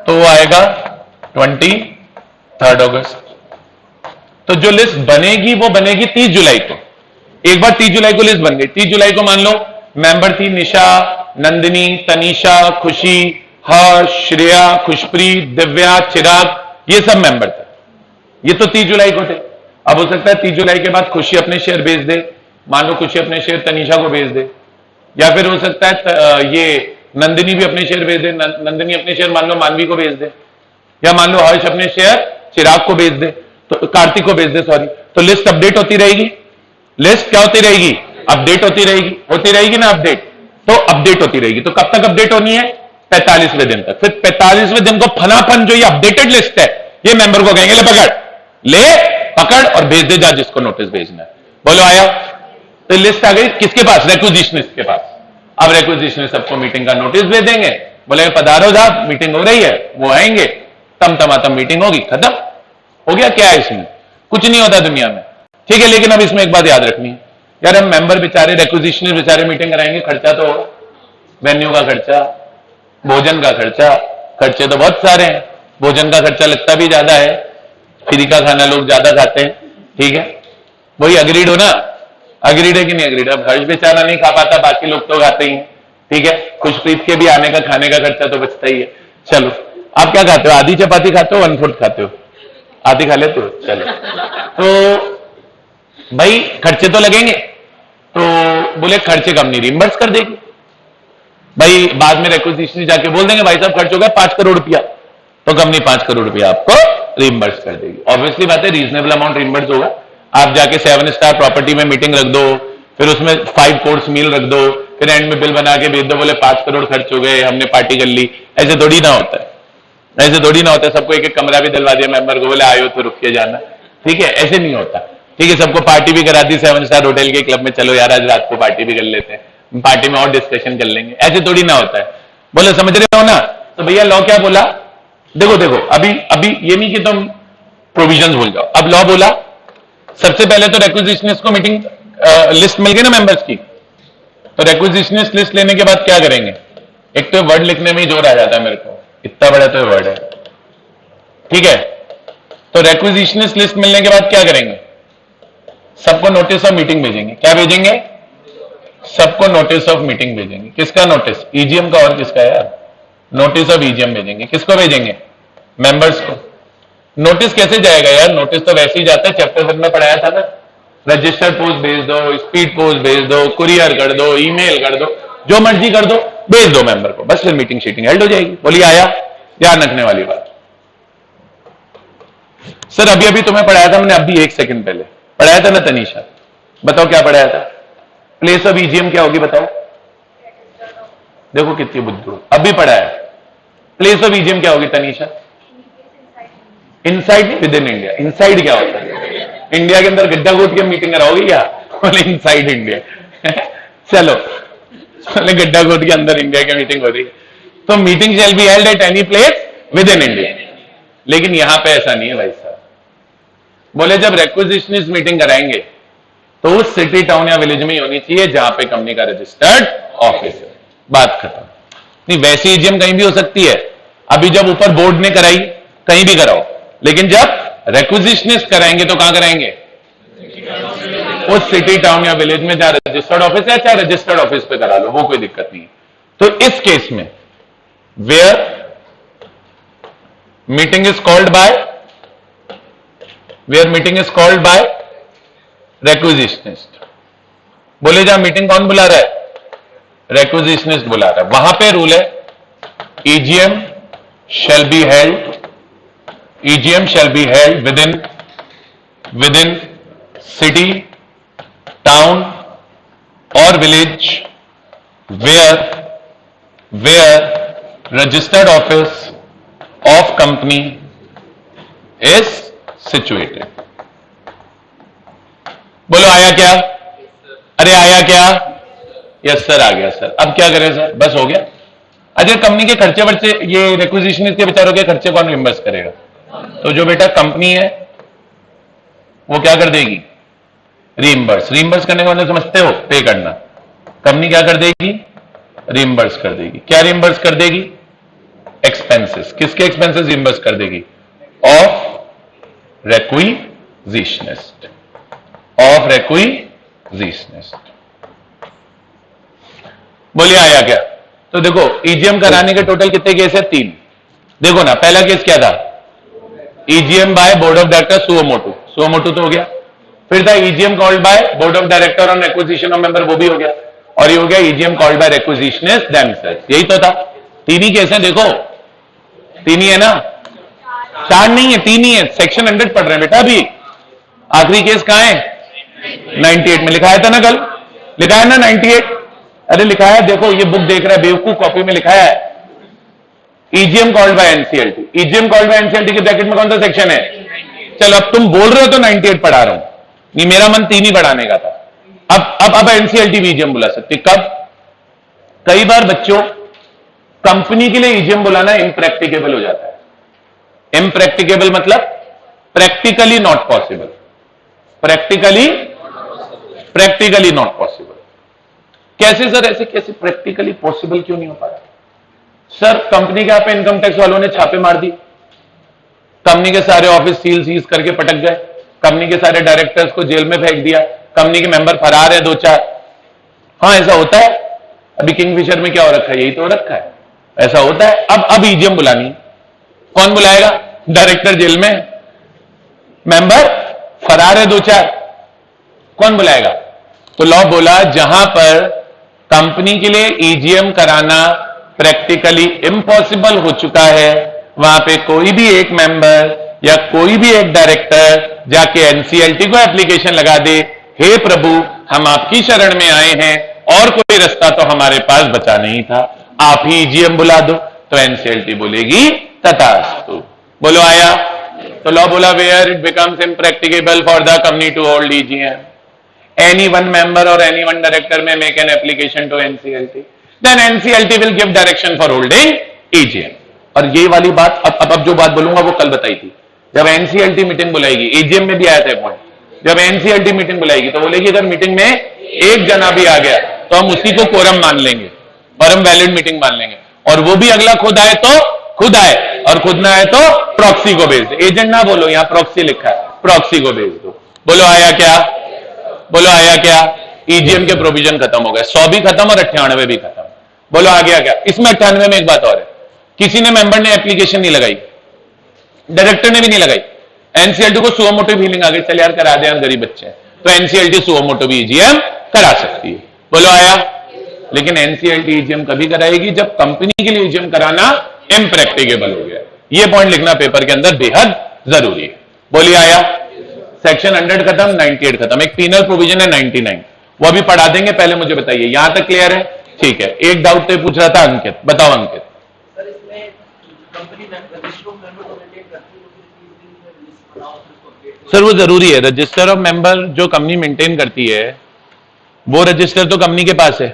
तो वो आएगा 23 अगस्त। तो जो लिस्ट बनेगी वो बनेगी 30 जुलाई को। एक बार 30 जुलाई को लिस्ट बन गई, 30 जुलाई को मान लो मेंबर थी निशा, नंदिनी, तनीषा, खुशी, हर्ष, श्रेया, खुशप्रीत, दिव्या, चिराग, ये सब मेंबर थे। ये तो 30 जुलाई को थे। अब हो सकता है 30 जुलाई के बाद खुशी अपने शेयर बेच दे, मान लो खुशी अपने शेयर तनीषा को बेच दे, या फिर हो सकता है ये नंदिनी भी अपने शेयर बेच दे, नंदिनी अपने शेयर मान लो मानवी को बेच दे, या मान लो हर्ष अपने शेयर चिराग को बेच दे, तो कार्तिक को बेच दे, सॉरी। तो लिस्ट अपडेट होती रहेगी, लिस्ट क्या होती रहेगी, अपडेट होती रहेगी ना अपडेट, तो अपडेट होती रहेगी। तो कब तक अपडेट होनी है, 45वें दिन तक। फिर 45वें दिन को फनाफन जो ये अपडेटेड लिस्ट है ये मेंबर को कहेंगे ले पकड़ और भेज दे जा जिसको नोटिस भेजना है। बोलो आया। तो लिस्ट आ गई किसके पास, रिक्विजिशनिस्ट के पास। अब रिक्विजिशनिस्ट सबको मीटिंग का नोटिस भेज देंगे, बोले पधारो साहब मीटिंग हो रही है, वो आएंगे, तम मीटिंग होगी, खत्म हो गया। क्या है इसमें, कुछ नहीं होता दुनिया में, ठीक है। लेकिन अब इसमें एक बात याद रखनी है यार, हम मेंबर बेचारे, रिक्विजिशनिस्ट बेचारे मीटिंग कराएंगे, खर्चा तो होगा, वेन्यू का खर्चा, भोजन का खर्चा, खर्चे तो बहुत सारे हैं। भोजन का खर्चा लगता भी ज्यादा है, फ्री का खाना लोग ज्यादा खाते हैं, ठीक है। वही अग्रीड हो ना, अग्रीड है कि नहीं अग्रीड। अब हर्ष बेचारा नहीं खा पाता, बाकी लोग तो खाते ही हैं, ठीक है। खुशप्रीत के भी आने का खाने का खर्चा तो बचता ही है। चलो आप क्या खाते हो, आधी चपाती खाते हो, 1/4 खाते हो, आधी खा लेते हो, चलो। तो भाई खर्चे तो लगेंगे, तो बोले खर्चे कंपनी रिइंबर्स कर देगी। भाई बाद में रिक्विजिशन जाके बोल देंगे भाई साहब खर्च हो गया 5 करोड़ रुपया, तो कंपनी 5 करोड़ रुपया आपको रिइंबर्स कर देगी। ऑब्वियसली बात है, रीजनेबल अमाउंट रिइंबर्स होगा। आप जाके 7 स्टार प्रॉपर्टी में मीटिंग रख दो, फिर उसमें 5 कोर्स मील रख दो, फिर एंड में बिल बना के भेज दो, बोले 5 करोड़ खर्च हो गए, हमने पार्टी कर ली। ऐसे थोड़ी ना होता है, ऐसे थोड़ी ना होता है। सबको एक एक कमरा भी दिलवा दिया मेंबर को, बोले आयो तो रुक के जाना, ठीक है, ऐसे नहीं होता। ठीक है, सबको पार्टी भी करा दी 7 स्टार होटल के क्लब में, चलो यार आज रात को पार्टी भी कर लेते हैं, पार्टी में और डिस्कशन कर लेंगे, ऐसे थोड़ी ना होता है। बोलो समझ रहे हो ना? तो भैया लॉ क्या बोला, देखो देखो, अभी अभी ये नहीं कि तुम प्रोविजंस भूल जाओ, अब लॉ बोला सबसे पहले तो रिक्विजिशनिस्ट को मीटिंग लिस्ट मिल गई ना मेंबर्स की, तो रिक्विजिशनिस्ट लिस्ट लेने के बाद क्या करेंगे? एक तो वर्ड लिखने में ही जोर आ जाता है मेरे को, इतना बड़ा तो वर्ड है, ठीक है। तो रिक्विजिशनिस्ट लिस्ट मिलने के बाद क्या करेंगे? सबको नोटिस ऑफ मीटिंग भेजेंगे। क्या भेजेंगे? सबको नोटिस ऑफ मीटिंग भेजेंगे। किसका नोटिस? ईजीएम का, और किसका यार? नोटिस ऑफ ईजीएम भेजेंगे। किसको भेजेंगे? मेंबर्स को। नोटिस कैसे जाएगा यार? नोटिस तो वैसे ही जाता है, चैप्टर 1 में पढ़ाया था ना, रजिस्टर्ड पोस्ट भेज दो, स्पीड पोस्ट भेज दो, कुरियर कर दो, ईमेल कर दो, जो मर्जी कर दो, भेज दो मेंबर को, बस फिर मीटिंग शीटिंग हेल्ड हो जाएगी। बोलिए आया? ध्यान रखने वाली बात। सर अभी अभी तुम्हें पढ़ाया था मैंने, अभी 1 सेकंड पहले पढ़ाया था ना तनीषा, बताओ क्या पढ़ाया था? प्लेस ऑफ ईजीएम क्या होगी बताओ? देखो कितनी बुद्धू, अभी पढ़ाया। प्लेस ऑफ ईजीएम क्या होगी Tanisha? Inside with in India. Inside क्या होता है? इंडिया के अंदर गड्ढा कूद के मीटिंग कराओगी क्या? बोले इनसाइड इंडिया। चलो गड्ढा कूद के अंदर इंडिया की मीटिंग हो रही है, तो meeting shell be held at any place with in India. लेकिन यहां पे ऐसा नहीं है भाई साहब। बोले जब रिक्विजिशनिस्ट मीटिंग कराएंगे तो उस सिटी टाउन या विलेज में ही होनी चाहिए जहां पे कंपनी का रजिस्टर्ड ऑफिस है, बात खत्म। नहीं वैसी ईजीएम कहीं भी हो सकती है, अभी जब ऊपर बोर्ड ने कराई कहीं भी कराओ, लेकिन जब रिक्विजिशनिस्ट कराएंगे तो कहां कराएंगे? उस सिटी टाउन या विलेज में जहां रजिस्टर्ड ऑफिस है, चाहे रजिस्टर्ड ऑफिस पे करा लो, वो कोई दिक्कत नहीं है। तो इस केस में where meeting is called by requisitionist. बोले जहां मीटिंग कौन बुला रहा है? रिक्विजिशनिस्ट बुला रहा है। वहां पे रूल है EGM shall be held within city town और village where registered office of company is situated. बोलो आया क्या? अरे आया क्या? यस सर आ गया सर। अब क्या करें सर? बस हो गया। अच्छा कंपनी के खर्चे वर्चे, ये रिक्विजिशनिस्ट के बेचारों के खर्चे कौन रिइंबर्स करेगा? तो जो बेटा कंपनी है वो क्या कर देगी? रिइंबर्स करने का मतलब समझते हो? पे करना। कंपनी क्या कर देगी? रिइंबर्स कर देगी। क्या रिइंबर्स कर देगी? एक्सपेंसेस। किसके एक्सपेंसेस रिइंबर्स कर देगी? ऑफ रिक्विजिशनिस्ट। बोलिए आया क्या? तो देखो ईजीएम कराने के टोटल कितने केस है? 3। देखो ना, पहला केस क्या था? EGM by board of director suo motu तो हो गया। फिर था EGM called by board of director on acquisition of member, वो भी हो गया। और ये हो गया ईजीएम कॉल्ड बाय रिक्विजिशनिस्ट देमसेल्व्स। यही तो था। 3 ही केस है, देखो 3 ही है ना, 4 नहीं है, 3 ही है। सेक्शन 100 पढ़ रहे हैं बेटा अभी। आखिरी केस कहां है? 98 में लिखा था ना, कल लिखा है ना 98। अरे लिखा है, देखो ये बुक देख रहा है बेवकूफ, कॉपी में लिखा है EGM called by NCLT. EGM called by NCLT के ब्रैकेट में कौन सा सेक्शन है? चलो अब तुम बोल रहे हो तो 98 पढ़ा रहा हूं, नहीं मेरा मन 3 ही पढ़ाने का था। अब एनसीएलटी भी ईजीएम बुला सकती। कब? कई बार बच्चों कंपनी के लिए ईजीएम बुलाना इम्प्रैक्टिकेबल हो जाता है। इम्प्रैक्टिकेबल मतलब practically not possible. Practically not possible. कैसे सर? ऐसे कैसे प्रैक्टिकली पॉसिबल क्यों नहीं हो पा रहा? सर कंपनी के यहाँ पे इनकम टैक्स वालों ने छापे मार दी, कंपनी के सारे ऑफिस सीज करके पटक गए, कंपनी के सारे डायरेक्टर्स को जेल में फेंक दिया, कंपनी के मेंबर फरार है 2-4। हाँ ऐसा होता है। अभी किंगफिशर में क्या हो रखा है? यही तो हो रखा है, ऐसा होता है। अब ईजीएम बुलानी, कौन बुलाएगा? डायरेक्टर जेल में, मेंबर फरार है 2-4, कौन बुलाएगा? तो लॉ बोला जहां पर कंपनी के लिए ईजीएम कराना प्रैक्टिकली इम्पॉसिबल हो चुका है, वहां पे कोई भी एक मेंबर या कोई भी एक डायरेक्टर जाके एनसीएलटी को एप्लीकेशन लगा दे, हे प्रभु हम आपकी शरण में आए हैं और कोई रास्ता तो हमारे पास बचा नहीं था, आप ही ईजीएम बुला दो। तो एनसीएलटी बोलेगी तथास्तु। बोलो आया? तो लॉ बोला where it becomes impracticable for the company to hold EGM, any one member or any one director may make an application to NCLT, then NCLT will give direction for holding EGM. और ये वाली बात अब जो बात बोलूंगा वो कल बताई थी, जब NCLT मीटिंग बुलाएगी, EGM में भी आया था पॉइंट, जब NCLT मीटिंग बुलाएगी तो बोलेगी अगर मीटिंग में एक जना भी आ गया तो हम उसी को कोरम मान लेंगे और हम वैलिड मीटिंग मान लेंगे, और वो भी अगला खुद आए तो खुद आए, और खुद ना आए तो प्रॉक्सी को भेज दो। एजेंट ना बोलो, यहाँ प्रॉक्सी लिखा है, प्रॉक्सी को भेज दो। बोलो आया क्या? बोलो आया क्या? ईजीएम के प्रोविजन खत्म हो गए, 100 भी खत्म और 98 भी खत्म। बोलो आ गया क्या? इसमें 98 में एक बात और है, किसी ने मेंबर ने एप्लीकेशन नहीं लगाई, डायरेक्टर ने भी नहीं लगाई, एनसीएलटी को सुओ मोटो फीलिंग आ गई, चल यार करा दे यार गरीब बच्चे हैं, तो एनसीएलटी सुओ मोटो भी ईजीएम करा सकती है। बोलो आया? लेकिन एनसीएलटी ईजीएम कभी कराएगी जब कंपनी के लिए ईजीएम कराना इम्प्रैक्टिकेबल हो गया। ये पॉइंट लिखना पेपर के अंदर बेहद जरूरी है। बोलिए आया? सेक्शन 100 खत्म, 98 खत्म, एक पीनल प्रोविजन है 99, वो अभी पढ़ा देंगे, पहले मुझे बताइए यहां तक क्लियर है? ठीक है। एक डाउट तो पूछ रहा था अंकित, बताओ अंकित। सर वो जरूरी है, रजिस्टर ऑफ मेंबर जो कंपनी मेंटेन करती है वो रजिस्टर तो कंपनी के पास है,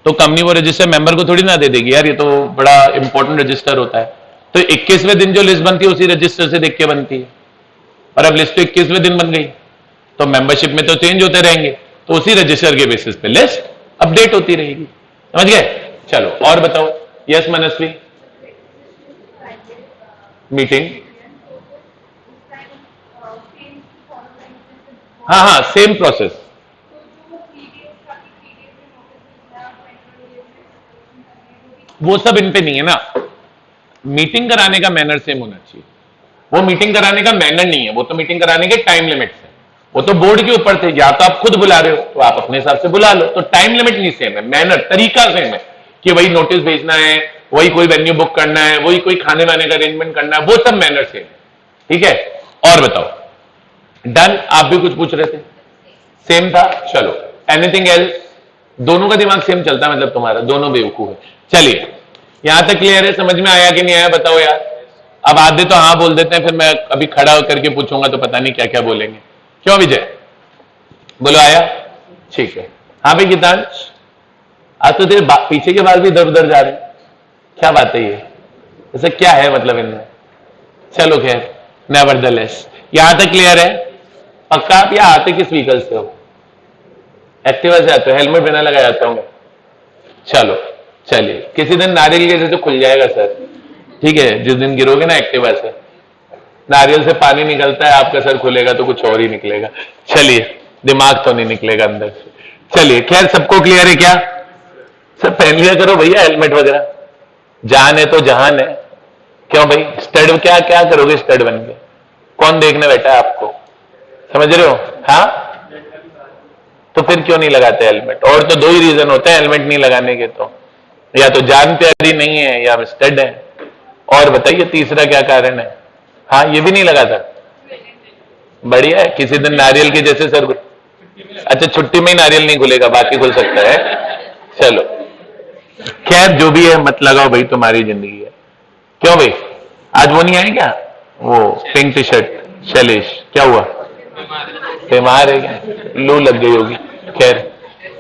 तो कंपनी वो रजिस्टर मेंबर को थोड़ी ना दे देगी यार, ये तो बड़ा इंपॉर्टेंट रजिस्टर होता है। तो 21वें दिन जो लिस्ट बनती है उसी रजिस्टर से देख के बनती है, और अब लिस्ट तो 21वें दिन बन गई तो मेंबरशिप में तो चेंज होते रहेंगे, तो उसी रजिस्टर के बेसिस पे लिस्ट अपडेट होती रहेगी। समझ गए? चलो और बताओ। यस मनस्वी? मीटिंग, हाँ सेम प्रोसेस। वो सब इन पे नहीं है ना, मीटिंग कराने का मैनर सेम होना चाहिए। वो मीटिंग कराने का मैनर नहीं है, वो तो मीटिंग कराने के टाइम लिमिट्स है, वो तो बोर्ड के ऊपर थे, या तो आप खुद बुला रहे हो तो आप अपने हिसाब से बुला लो, तो टाइम लिमिट नहीं सेम है, मैनर तरीका सेम है कि वही नोटिस भेजना है, वही कोई वेन्यू बुक करना है, वही कोई खाने वाने का अरेंजमेंट करना है, वो सब मैनर सेम है। ठीक है? और बताओ। डन? आप भी कुछ पूछ रहे थे? सेम था? चलो एनीथिंग एल्स? दोनों का दिमाग सेम चलता है, मतलब तुम्हारा दोनों बेवकूफ है। चलिए यहां तक क्लियर है? समझ में आया कि नहीं आया? बताओ यार। अब आधे तो हाँ बोल देते हैं, फिर मैं अभी खड़ा करके पूछूंगा तो पता नहीं क्या क्या बोलेंगे। क्यों विजय? बोलो आया? ठीक है। हाँ भाई गीतांश, आज तो तेरे पीछे के बाल भी इधर उधर जा रहे हैं, क्या बात है ये? ऐसा क्या है मतलब इनमें? चलो खैर, नेवरदलेस यहां तक क्लियर है? पक्का? आप यहाँ आते किस व्हीकल से हो? एक्टिवा से आते हो? हेलमेट बिना लगाया आता हूँ। चलो चलिए, किसी दिन नारियल के जैसे खुल जाएगा सर, ठीक है? जिस दिन गिरोगे ना एक्टिवा से, नारियल से पानी निकलता है, आपका सर खुलेगा तो कुछ और ही निकलेगा। चलिए, दिमाग तो नहीं निकलेगा अंदर से। चलिए खैर, सबको क्लियर है क्या? सर पहन लिया करो भैया हेलमेट वगैरह, जान है तो जहान है। क्यों भाई? स्टड क्या क्या करोगे स्टड बन के? कौन देखने बैठा है आपको? समझ रहे हो? हाँ, तो फिर क्यों नहीं लगाते हेलमेट? और तो दो ही रीजन होते हैं हेलमेट नहीं लगाने के, तो या तो जान प्यारी नहीं है या स्टड है। और बताइए तीसरा क्या कारण है? हाँ, ये भी नहीं लगा था। बढ़िया है, किसी दिन नारियल के जैसे सर। अच्छा, छुट्टी में ही नारियल नहीं खुलेगा, बाकी खुल सकता है। चलो खैर, जो भी है मत लगाओ भाई, तुम्हारी जिंदगी है। क्यों भाई, आज वो नहीं आए क्या? वो पिंक टी शर्ट शैलेश, क्या हुआ? बीमार है क्या? लू लग गई होगी। खैर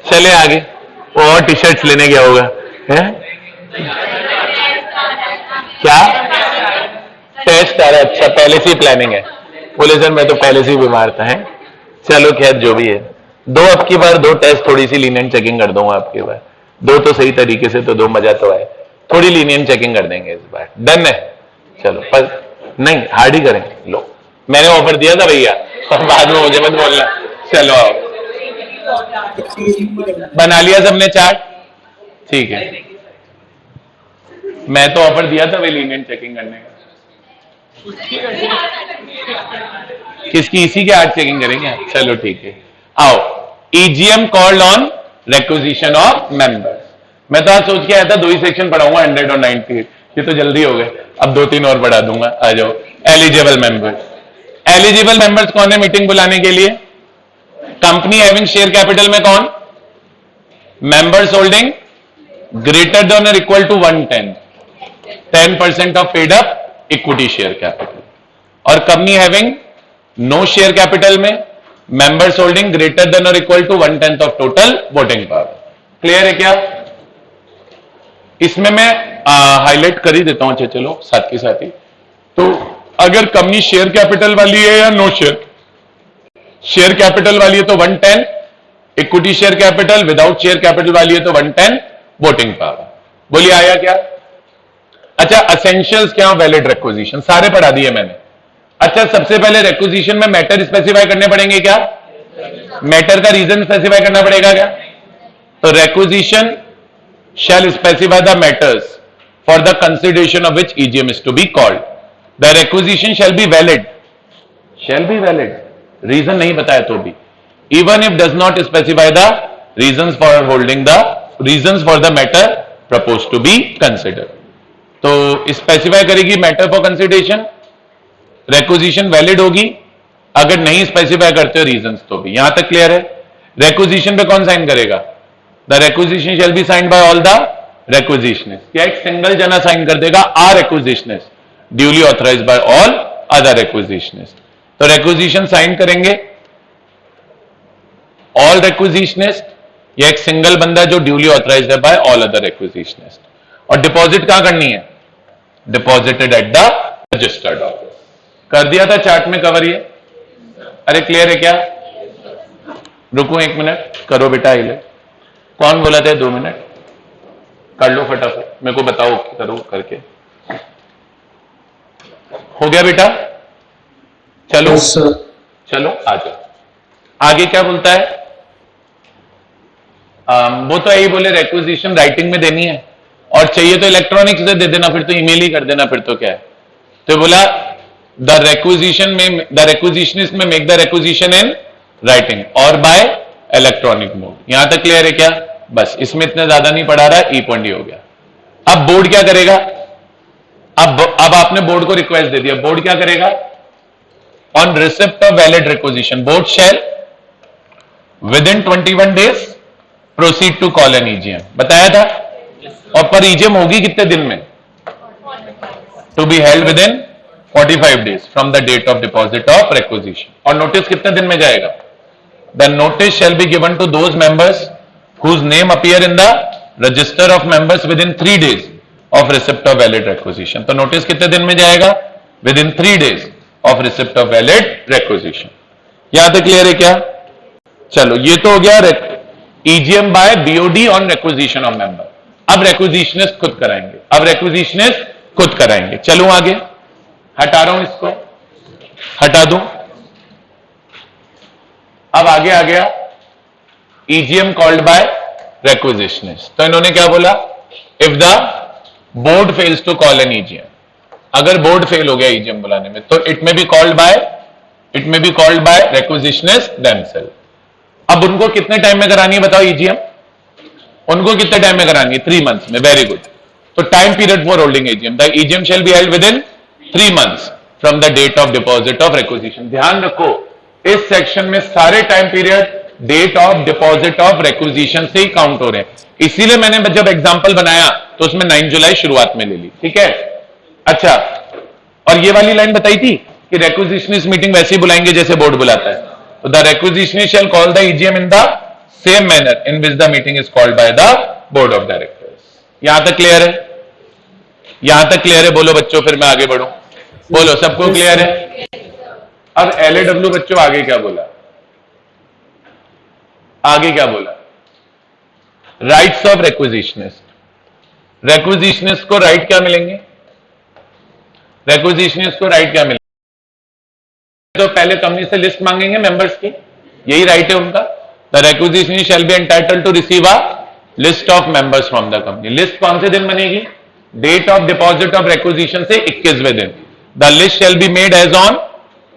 चले आगे, वो और टी शर्ट्स लेने गया होगा है? क्या टेस्ट आ रहा है? अच्छा, पहले से ही प्लानिंग है। बोले सर मैं तो पहले से ही बीमार था। है चलो खैर, जो भी है, दो अब की बार 2 टेस्ट थोड़ी सी लीनियंट चेकिंग कर दूंगा आपकी बार, 2 तो सही तरीके से तो 2 मजा तो आए, थोड़ी लीनियंट चेकिंग कर देंगे इस बार। डन है? चलो, पर नहीं हार्ड ही करेंगे। लो मैंने ऑफर दिया था भैया, और बाद में मुझे मत बोलना। चलो आओ, बना लिया सबने चार्ट? ठीक है, मैं तो ऑफर दिया था भाई लीनियंट चेकिंग करने का। किसकी? इसी के आज चेकिंग करेंगे। चलो ठीक है, आओ। EGM called on requisition of members. मैं तो आज सोच के आया था 2 ही सेक्शन पढ़ाऊंगा, 100 और 90, ये तो जल्दी हो गए, अब 2-3 और पढ़ा दूंगा। आ जाओ। Eligible members. एलिजिबल मेंबर्स कौन है मीटिंग बुलाने के लिए? कंपनी हैविंग शेयर कैपिटल में कौन? मेंबर्स होल्डिंग ग्रेटर देन और equal to 110, 10% of paid up equity share capital. और company having no share capital में मेंबर्स होल्डिंग ग्रेटर देन और equal to 1/10 of total voting power. Clear है क्या? इसमें मैं हाईलाइट कर ही देता हूं, चलो साथ के साथ ही। तो अगर कंपनी शेयर कैपिटल वाली है या नो शेयर कैपिटल वाली है तो 1/10, equity share capital without share capital वाली है तो 1/10 वोटिंग पावर। बोलिए आया क्या? अच्छा, असेंशियल्स क्या? वैलिड रिक्विजिशन सारे पढ़ा दिए मैंने। अच्छा, सबसे पहले रिक्विजिशन में मैटर स्पेसिफाई करने पड़ेंगे क्या? मैटर का रीजन स्पेसिफाई करना पड़ेगा क्या? तो requisition shall specify the matters for the consideration of which EGM is to be called. The requisition shall be valid. Shall be valid. Reason नहीं बताया तो भी. Even if does not specify the reasons for holding the reasons for the matter proposed to be considered. तो specify करेगी matter for consideration. Requisition valid होगी. अगर नहीं specify करते हो reasons तो भी. यहां तक clear है? Requisition पे कौन साइन करेगा? The requisition shall be signed by all the requisitionists. क्या एक सिंगल जना साइन कर देगा? Are requisitionists duly authorized by all other requisitionists. तो requisition साइन करेंगे all requisitionists या एक सिंगल बंदा जो duly authorized है by all other requisitionists. और डिपॉजिट कहां करनी है? Deposited at the registered office. कर दिया था चार्ट में कवर ये? अरे क्लियर है क्या? रुको एक मिनट, करो बेटा आइले। कौन बोला था 2 मिनट? कर लो फटाफट, मेरे को बताओ करो करके। हो गया बेटा? चलो चलो आ जाओ। आगे क्या बोलता है? वो तो यही बोले रिक्विजिशन राइटिंग में देनी है और चाहिए तो इलेक्ट्रॉनिक से दे देना, फिर तो ईमेल ही कर देना, फिर तो क्या है। तो बोला द रिक्विजिशनिस्ट में make the requisition in writing और बाय इलेक्ट्रॉनिक मोड। यहां तक क्लियर है क्या? बस इसमें इतना ज्यादा नहीं पढ़ा रहा, ई पॉइंट हो गया। अब बोर्ड क्या करेगा? अब आपने बोर्ड को रिक्वेस्ट दे दिया, बोर्ड क्या करेगा? On receipt of valid requisition board shall within 21 days proceed to call an EGM. बताया था। और पर ईजीएम होगी कितने दिन में? To be held within 45 days from the date of deposit of requisition. और नोटिस कितने दिन में जाएगा? The notice shall be given to those members whose name appear in the register of members within 3 days of receipt of valid requisition. तो notice कितने दिन में जाएगा? Within 3 days of receipt of valid requisition. यहां तक clear है क्या? चलो ये तो हो गया EGM by BOD on requisition of member. अब requisitionist खुद कराएंगे। अब requisitionist खुद कराएंगे। चलो आगे, हटा रहा हूं इसको, हटा दूं। अब आगे आ गया EGM कॉल्ड बाय रिक्विजिशनिस्ट। तो इन्होंने क्या बोला? If the board fails to call an EGM, अगर बोर्ड फेल हो गया EGM बुलाने में तो it may be called by requisitionist themselves. अब उनको कितने टाइम में करानी है बताओ EGM? उनको कितने टाइम में करानी है? 3 मंथ्स में। Very good. तो time period for holding EGM, the EGM shall be held within 3 months from the date of deposit of requisition. ध्यान रखो इस सेक्शन में सारे time period date of deposit of requisition से ही count हो रहे हैं। इसीलिए मैंने जब एग्जांपल बनाया तो उसमें 9 जुलाई शुरुआत में ले ली। ठीक है? अच्छा, और ये वाली लाइन बताई थी कि रिक्विजिशनिस्ट मीटिंग वैसे ही बुलाएंगे जैसे बोर्ड बुलाता है। तो the requisitionist shall call the EGM in the same manner in which the meeting is called by the board of directors. यहां तक क्लियर है? यहां तक क्लियर है? बोलो बच्चों, फिर मैं आगे बढ़ूं। बोलो, सबको क्लियर है? अब LAW बच्चों आगे क्या बोला? आगे क्या बोला? Rights of रिक्विजिशनिस्ट। रिक्विजिशनिस्ट को राइट क्या मिलेंगे? रिक्विजिशनिस्ट को राइट क्या मिलेंगे? तो पहले कंपनी से लिस्ट मांगेंगे मेंबर्स की, यही राइट है उनका। The requisitionist shall be entitled to receive a list of members from the company. List कौन से दिन बनेगी? Date of deposit of requisition से 21वें दिन। The list shall be made as on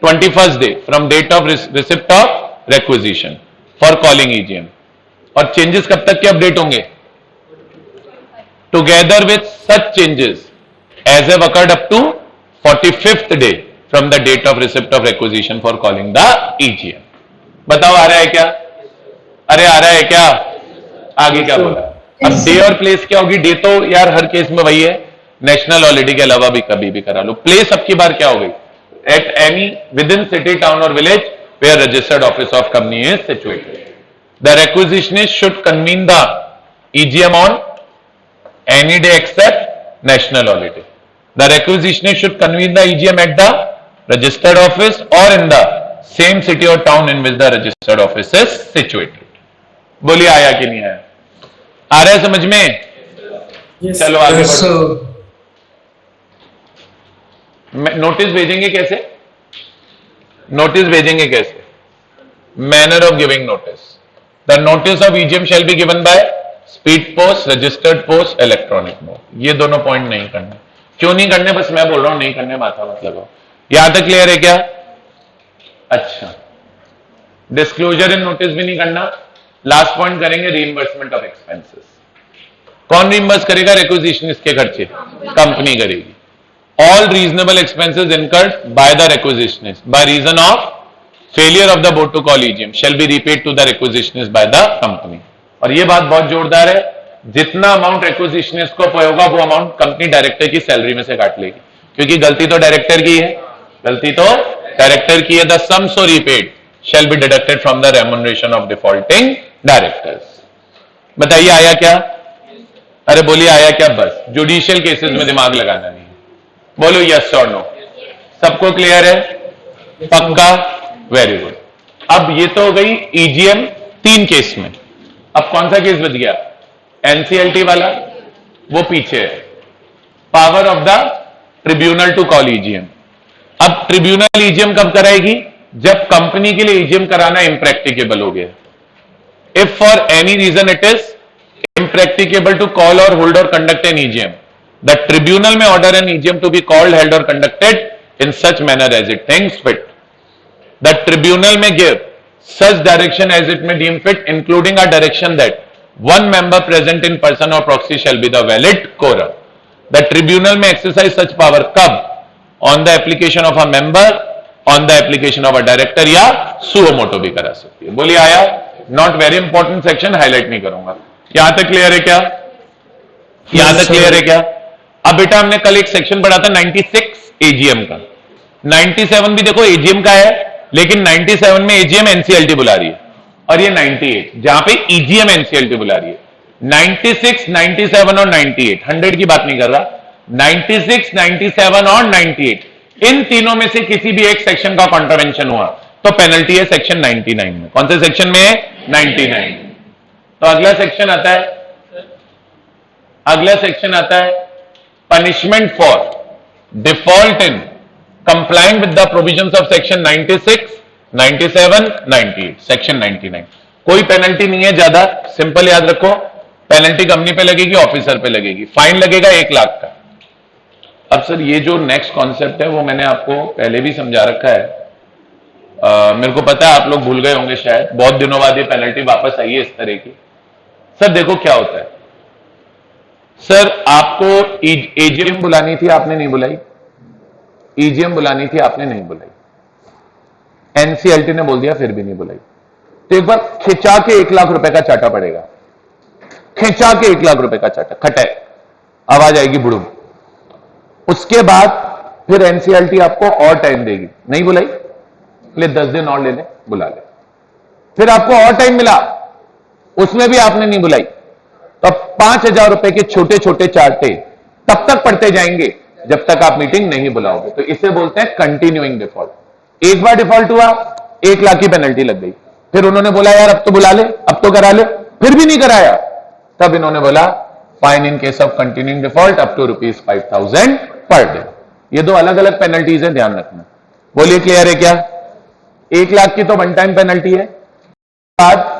21st day from date of receipt of requisition for calling EGM. और changes कब तक के अपडेट होंगे? Together with such changes as have occurred up to 45th day from the date of receipt of requisition for calling the EGM. बताओ आ रहा है क्या? अरे आ रहा है क्या? आगे क्या बोला? अब डे और प्लेस क्या होगी? डे तो यार हर केस में वही है, नेशनल हॉलिडे के अलावा भी कभी भी करा लो। प्लेस अब की बार क्या हो गई? at any within city, town or village where registered office of company is situated. The requisitionist should convene the EGM on any day except national holiday. The requisitionist should convene the EGM at the registered office or in the same city or town in which the registered office is situated. बोलिए आया कि नहीं आया? आ रहा है समझ में? Yes, चलो आगे yes, बढ़ो। नोटिस भेजेंगे कैसे? नोटिस भेजेंगे कैसे? Manner of giving notice. The notice of EGM shall be given by speed post, registered post, electronic mode. ये दोनों पॉइंट नहीं करने। क्यों नहीं करने? बस मैं बोल रहा हूं नहीं करने, माथा मत लगाओ। यहां तक क्लियर है क्या? अच्छा, डिस्क्लोजर इन नोटिस भी नहीं करना। लास्ट पॉइंट करेंगे रीइंबर्समेंट ऑफ एक्सपेंसेस। कौन रीइंबर्स करेगा? रिक्विजिशनिस्ट के खर्चे कंपनी करेगी। All reasonable expenses incurred by the requisitionist by reason of failure of the board to call EGM shall be repaid to the requisitionist by the company। और ये बात बहुत जोरदार है, जितना अमाउंट रिक्विजिशनिस्ट को होगा वो अमाउंट कंपनी डायरेक्टर की सैलरी में से काट लेगी, क्योंकि गलती तो डायरेक्टर की है, गलती तो डायरेक्टर की है। The sum so repaid shall be deducted from the remuneration of defaulting directors। बताइए आया क्या? अरे बोलिए आया क्या? बस जुडिशियल केसेस में दिमाग लगाना नहीं। बोलो यस और नो। सबको क्लियर है? पक्का? Very good. अब ये तो हो गई ईजीएम 3 केस में। अब कौन सा केस बच गया? एनसीएलटी वाला, वो पीछे है। Power of the tribunal to call EGM. अब ट्रिब्यूनल ईजीएम कब कराएगी? जब कंपनी के लिए ईजीएम कराना इम्प्रैक्टिकेबल हो गया। If for any reason it is impracticable to call or hold or conduct an EGM, the tribunal may order an EGM to be called, held or conducted in such manner as it thinks fit। The tribunal may give such direction as it may deem fit, including a direction that one member present in person or proxy shall be the valid quorum। The tribunal may exercise such power कब? On the application of a member, on the application of a director, या suo motu भी करा सकती है। बोलिए आया? Not very important section, highlight नहीं करूंगा। यहां तक क्लियर है क्या? यहां तक क्लियर है क्या? अब बेटा हमने कल एक सेक्शन पढ़ा था 96 एजीएम का। 97 भी देखो एजीएम का है, लेकिन 97 में एजीएम एनसीएलटी बुला रही है, और ये 98 जहां पे ईजीएम एनसीएलटी बुला रही है। 96, 97 और 98, 100 की बात नहीं कर रहा, 96, 97 और 98, इन तीनों में से किसी भी एक सेक्शन का कॉन्ट्रावेंशन हुआ तो पेनल्टी है सेक्शन 99 में। कौन से सेक्शन में है? 99। तो अगला सेक्शन आता है, अगला सेक्शन आता है punishment for default in complying with the provisions of section 96, 97, 98, section 99। कोई पेनल्टी नहीं है ज्यादा, सिंपल याद रखो। पेनल्टी कंपनी पे लगेगी, ऑफिसर पे लगेगी। फाइन लगेगा 1 लाख का। अब सर ये जो नेक्स्ट कॉन्सेप्ट है वो मैंने आपको पहले भी समझा रखा है। मेरे को पता है आप लोग भूल गए होंगे शायद, बहुत दिनों बाद ये पेनल्टी वापस आई है इस तरह की। सर देखो क्या होता है, सर आपको एजीएम बुलानी थी, आपने नहीं बुलाई। ईजीएम बुलानी थी, आपने नहीं बुलाई। एनसीएलटी ने बोल दिया, फिर भी नहीं बुलाई। तो एक बार खिंचा के 1 लाख रुपए का चाटा पड़ेगा, खिंचा के 1 लाख रुपए का चाटा, खटे आवाज आएगी बुड़ू। उसके बाद फिर एनसीएलटी आपको और टाइम देगी, नहीं बुलाई, ले 10 दिन और ले ले, बुला ले। फिर आपको और टाइम मिला, उसमें भी आपने नहीं बुलाई, तो 5,000 रुपए के छोटे छोटे चार्टे तब तक पढ़ते जाएंगे जब तक आप मीटिंग नहीं बुलाओगे। तो इसे बोलते हैं कंटिन्यूइंग डिफॉल्ट। एक बार डिफॉल्ट हुआ, 1 लाख की पेनल्टी लग गई। फिर उन्होंने बोला यार अब तो बुला ले, अब तो करा ले, फिर भी नहीं कराया। तब इन्होंने बोला fine in case of continuing default up to ₹5,000 per day. ये 2 अलग अलग पेनल्टीज है, ध्यान रखना। बोलिए क्लियर है क्या? 1 लाख की तो वन टाइम पेनल्टी है, बाद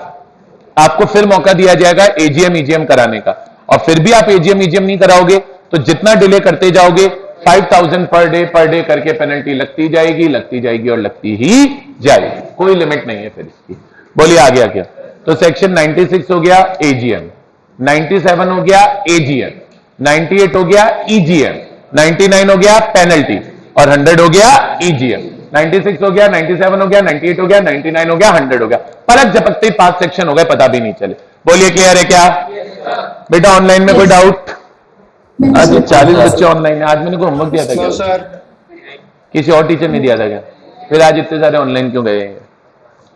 आपको फिर मौका दिया जाएगा एजीएम ईजीएम कराने का, और फिर भी आप एजीएम ईजीएम नहीं कराओगे तो जितना डिले करते जाओगे 5,000 पर डे करके पेनल्टी लगती जाएगी, लगती जाएगी और लगती ही जाएगी। कोई लिमिट नहीं है फिर इसकी। बोलिए आ गया क्या? तो सेक्शन 96 हो गया एजीएम, 97 हो गया एजीएम, 98 हो गया ईजीएम, 99 हो गया पेनल्टी, और 100 हो गया ईजीएम। 96 हो गया, 97 हो गया, 98 हो गया, 99 हो गया, 100 हो गया। पलक झपकते 5 सेक्शन हो गए, पता भी नहीं चले। बोलिए क्लियर है क्या? बेटा ऑनलाइन में कोई डाउट? आज 40 बच्चे ऑनलाइन है। आज मैंने को होमवर्क दिया था क्या? किसी और टीचर ने दिया था क्या? फिर आज इतने सारे ऑनलाइन क्यों गए?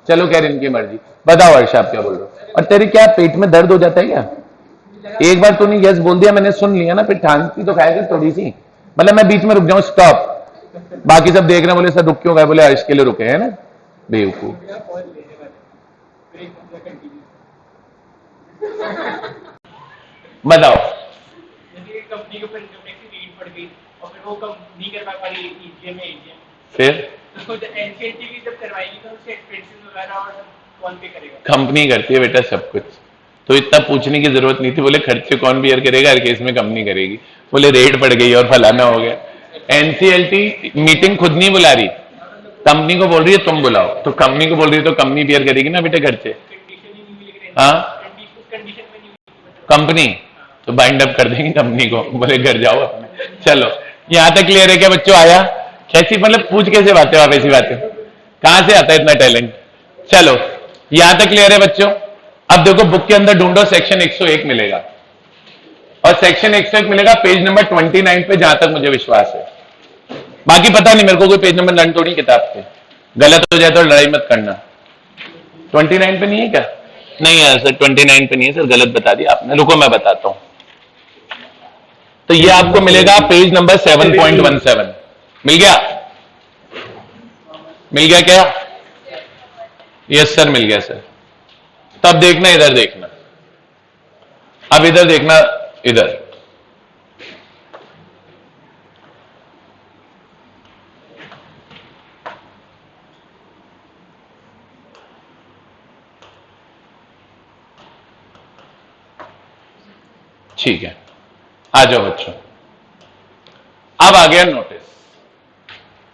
चलो खैर, इनकी मर्जी। बताओ हर्ष, आप क्या बोल रहे हो? और तेरे क्या पेट में दर्द हो जाता है क्या? एक बार तूने यस बोल दिया, मैंने सुन लिया ना, फिर ठानती तो खाएगा थोड़ी सी। मतलब मैं बीच में रुक जाऊं, स्टॉप। बाकी सब देख रहे हैं, बोले सर रुक क्यों गए? बोले हर्ष के लिए रुके हैं ना, बेवकूफ। बताओ। कंपनी के ऊपर इनकम टैक्स की रेट पड़ गई और फिर वो कम नहीं कर पा रही ईजीएम में, फिर तो एनसीएलटी की जब करवाएगी तो उसके एक्सपेंसेस वगैरह और कौन पे करेगा? कंपनी करती है बेटा सब कुछ, तो इतना पूछने की जरूरत नहीं थी। बोले खर्चे कौन बियर करेगा? हर केस में कंपनी करेगी। बोले रेट बढ़ गई और फलाना हो गया। एनसीएलटी मीटिंग खुद नहीं बुला रही, कंपनी को बोल रही है तुम बुलाओ, तो कंपनी को बोल रही है तो कंपनी बियर करेगी ना बेटे खर्चे। हाँ, कंपनी तो बाइंड अप कर देंगे कंपनी को, बोले घर जाओ अपने। चलो, यहां तक क्लियर है क्या बच्चों? आया? कैसी मतलब पूछ कैसे बातें आप ऐसी बातें? कहां से आता है इतना टैलेंट? चलो, यहां तक क्लियर है बच्चों? अब देखो बुक के अंदर ढूंढो, सेक्शन 101 मिलेगा, और सेक्शन 101 मिलेगा पेज नंबर 29 पे, जहां तक मुझे विश्वास है। बाकी पता नहीं मेरे को, कोई पेज नंबर लर्न थोड़ी किताब पे, गलत हो जाए तो लड़ाई मत करना। 29 पे नहीं है क्या? नहीं है सर, 29 पे नहीं है सर, गलत बता दिया आपने। रुको मैं बताता हूं। तो ये आपको मिलेगा पेज नंबर 7.17। मिल गया? मिल गया क्या? यस सर, मिल गया सर। तब देखना, इधर देखना, अब इधर देखना, इधर। ठीक है, आ जाओ बच्चों। अब आ गया नोटिस।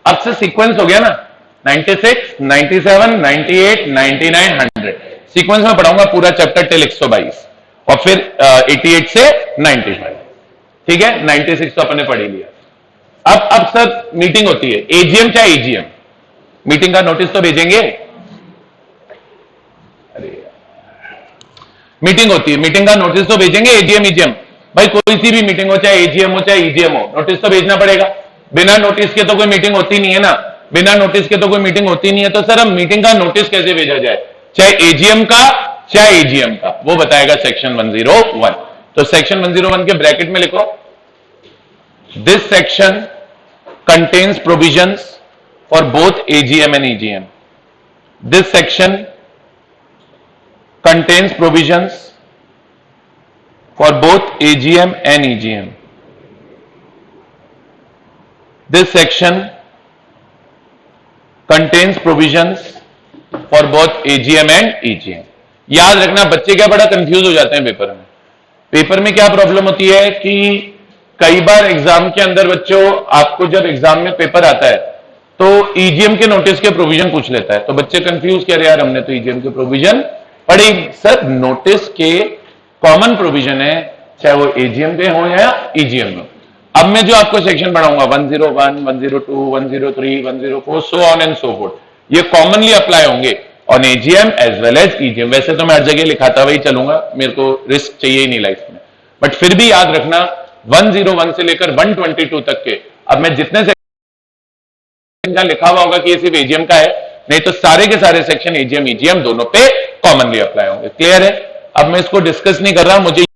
अब से सीक्वेंस हो गया ना, 96, 97, 98, 99, 100। सीक्वेंस में पढ़ाऊंगा पूरा चैप्टर टिल 122, और फिर 88 से 95। ठीक है, 96 तो अपने पढ़ ही लिया। अब सर मीटिंग होती है, एजीएम चाहे ईजीएम, मीटिंग का नोटिस तो भेजेंगे। अरे मीटिंग होती है, मीटिंग का नोटिस तो भेजेंगे, एजीएम ईजीएम। भाई कोई सी भी मीटिंग हो, चाहे एजीएम हो चाहे ईजीएम हो, नोटिस तो भेजना पड़ेगा। बिना नोटिस के तो कोई मीटिंग होती नहीं है ना, बिना नोटिस के तो कोई मीटिंग होती नहीं है। तो सर हम मीटिंग का नोटिस कैसे भेजा जाए, चाहे एजीएम का चाहे ईजीएम का, वो बताएगा सेक्शन 101। तो सेक्शन 101 के ब्रैकेट में लिखो, this section contains provisions for both AGM and EGM. This section contains provisions for both AGM and EGM. This section contains provisions for both AGM and EGM. याद रखना, बच्चे क्या बड़ा कंफ्यूज हो जाते हैं पेपर में। पेपर में क्या प्रॉब्लम होती है कि कई बार एग्जाम के अंदर बच्चों, आपको जब एग्जाम में पेपर आता है तो ईजीएम के नोटिस के प्रोविजन पूछ लेता है, तो बच्चे कंफ्यूज कह रहे यार हमने तो ईजीएम के प्रोविजन पढ़े। सर नोटिस के कॉमन प्रोविजन है, चाहे वो एजीएम के हो या ईजीएम में। अब मैं जो आपको सेक्शन पढ़ाऊंगा 101, 102, 103, 104, so on and so forth, ये कॉमनली अप्लाई होंगे on AGM as well as EGM. वैसे तो मैं हर जगह लिखाता हुआ ही चलूंगा, मेरे को रिस्क चाहिए ही नहीं लाइफ में, बट फिर भी याद रखना 101 से लेकर 122 तक के, अब मैं जितने सेक्शन का लिखा हुआ होगा कि ये सिर्फ एजीएम का है, नहीं तो सारे के सारे सेक्शन एजीएम ईजीएम दोनों पे कॉमनली अप्लाई होंगे। क्लियर है? अब मैं इसको डिस्कस नहीं कर रहा, मुझे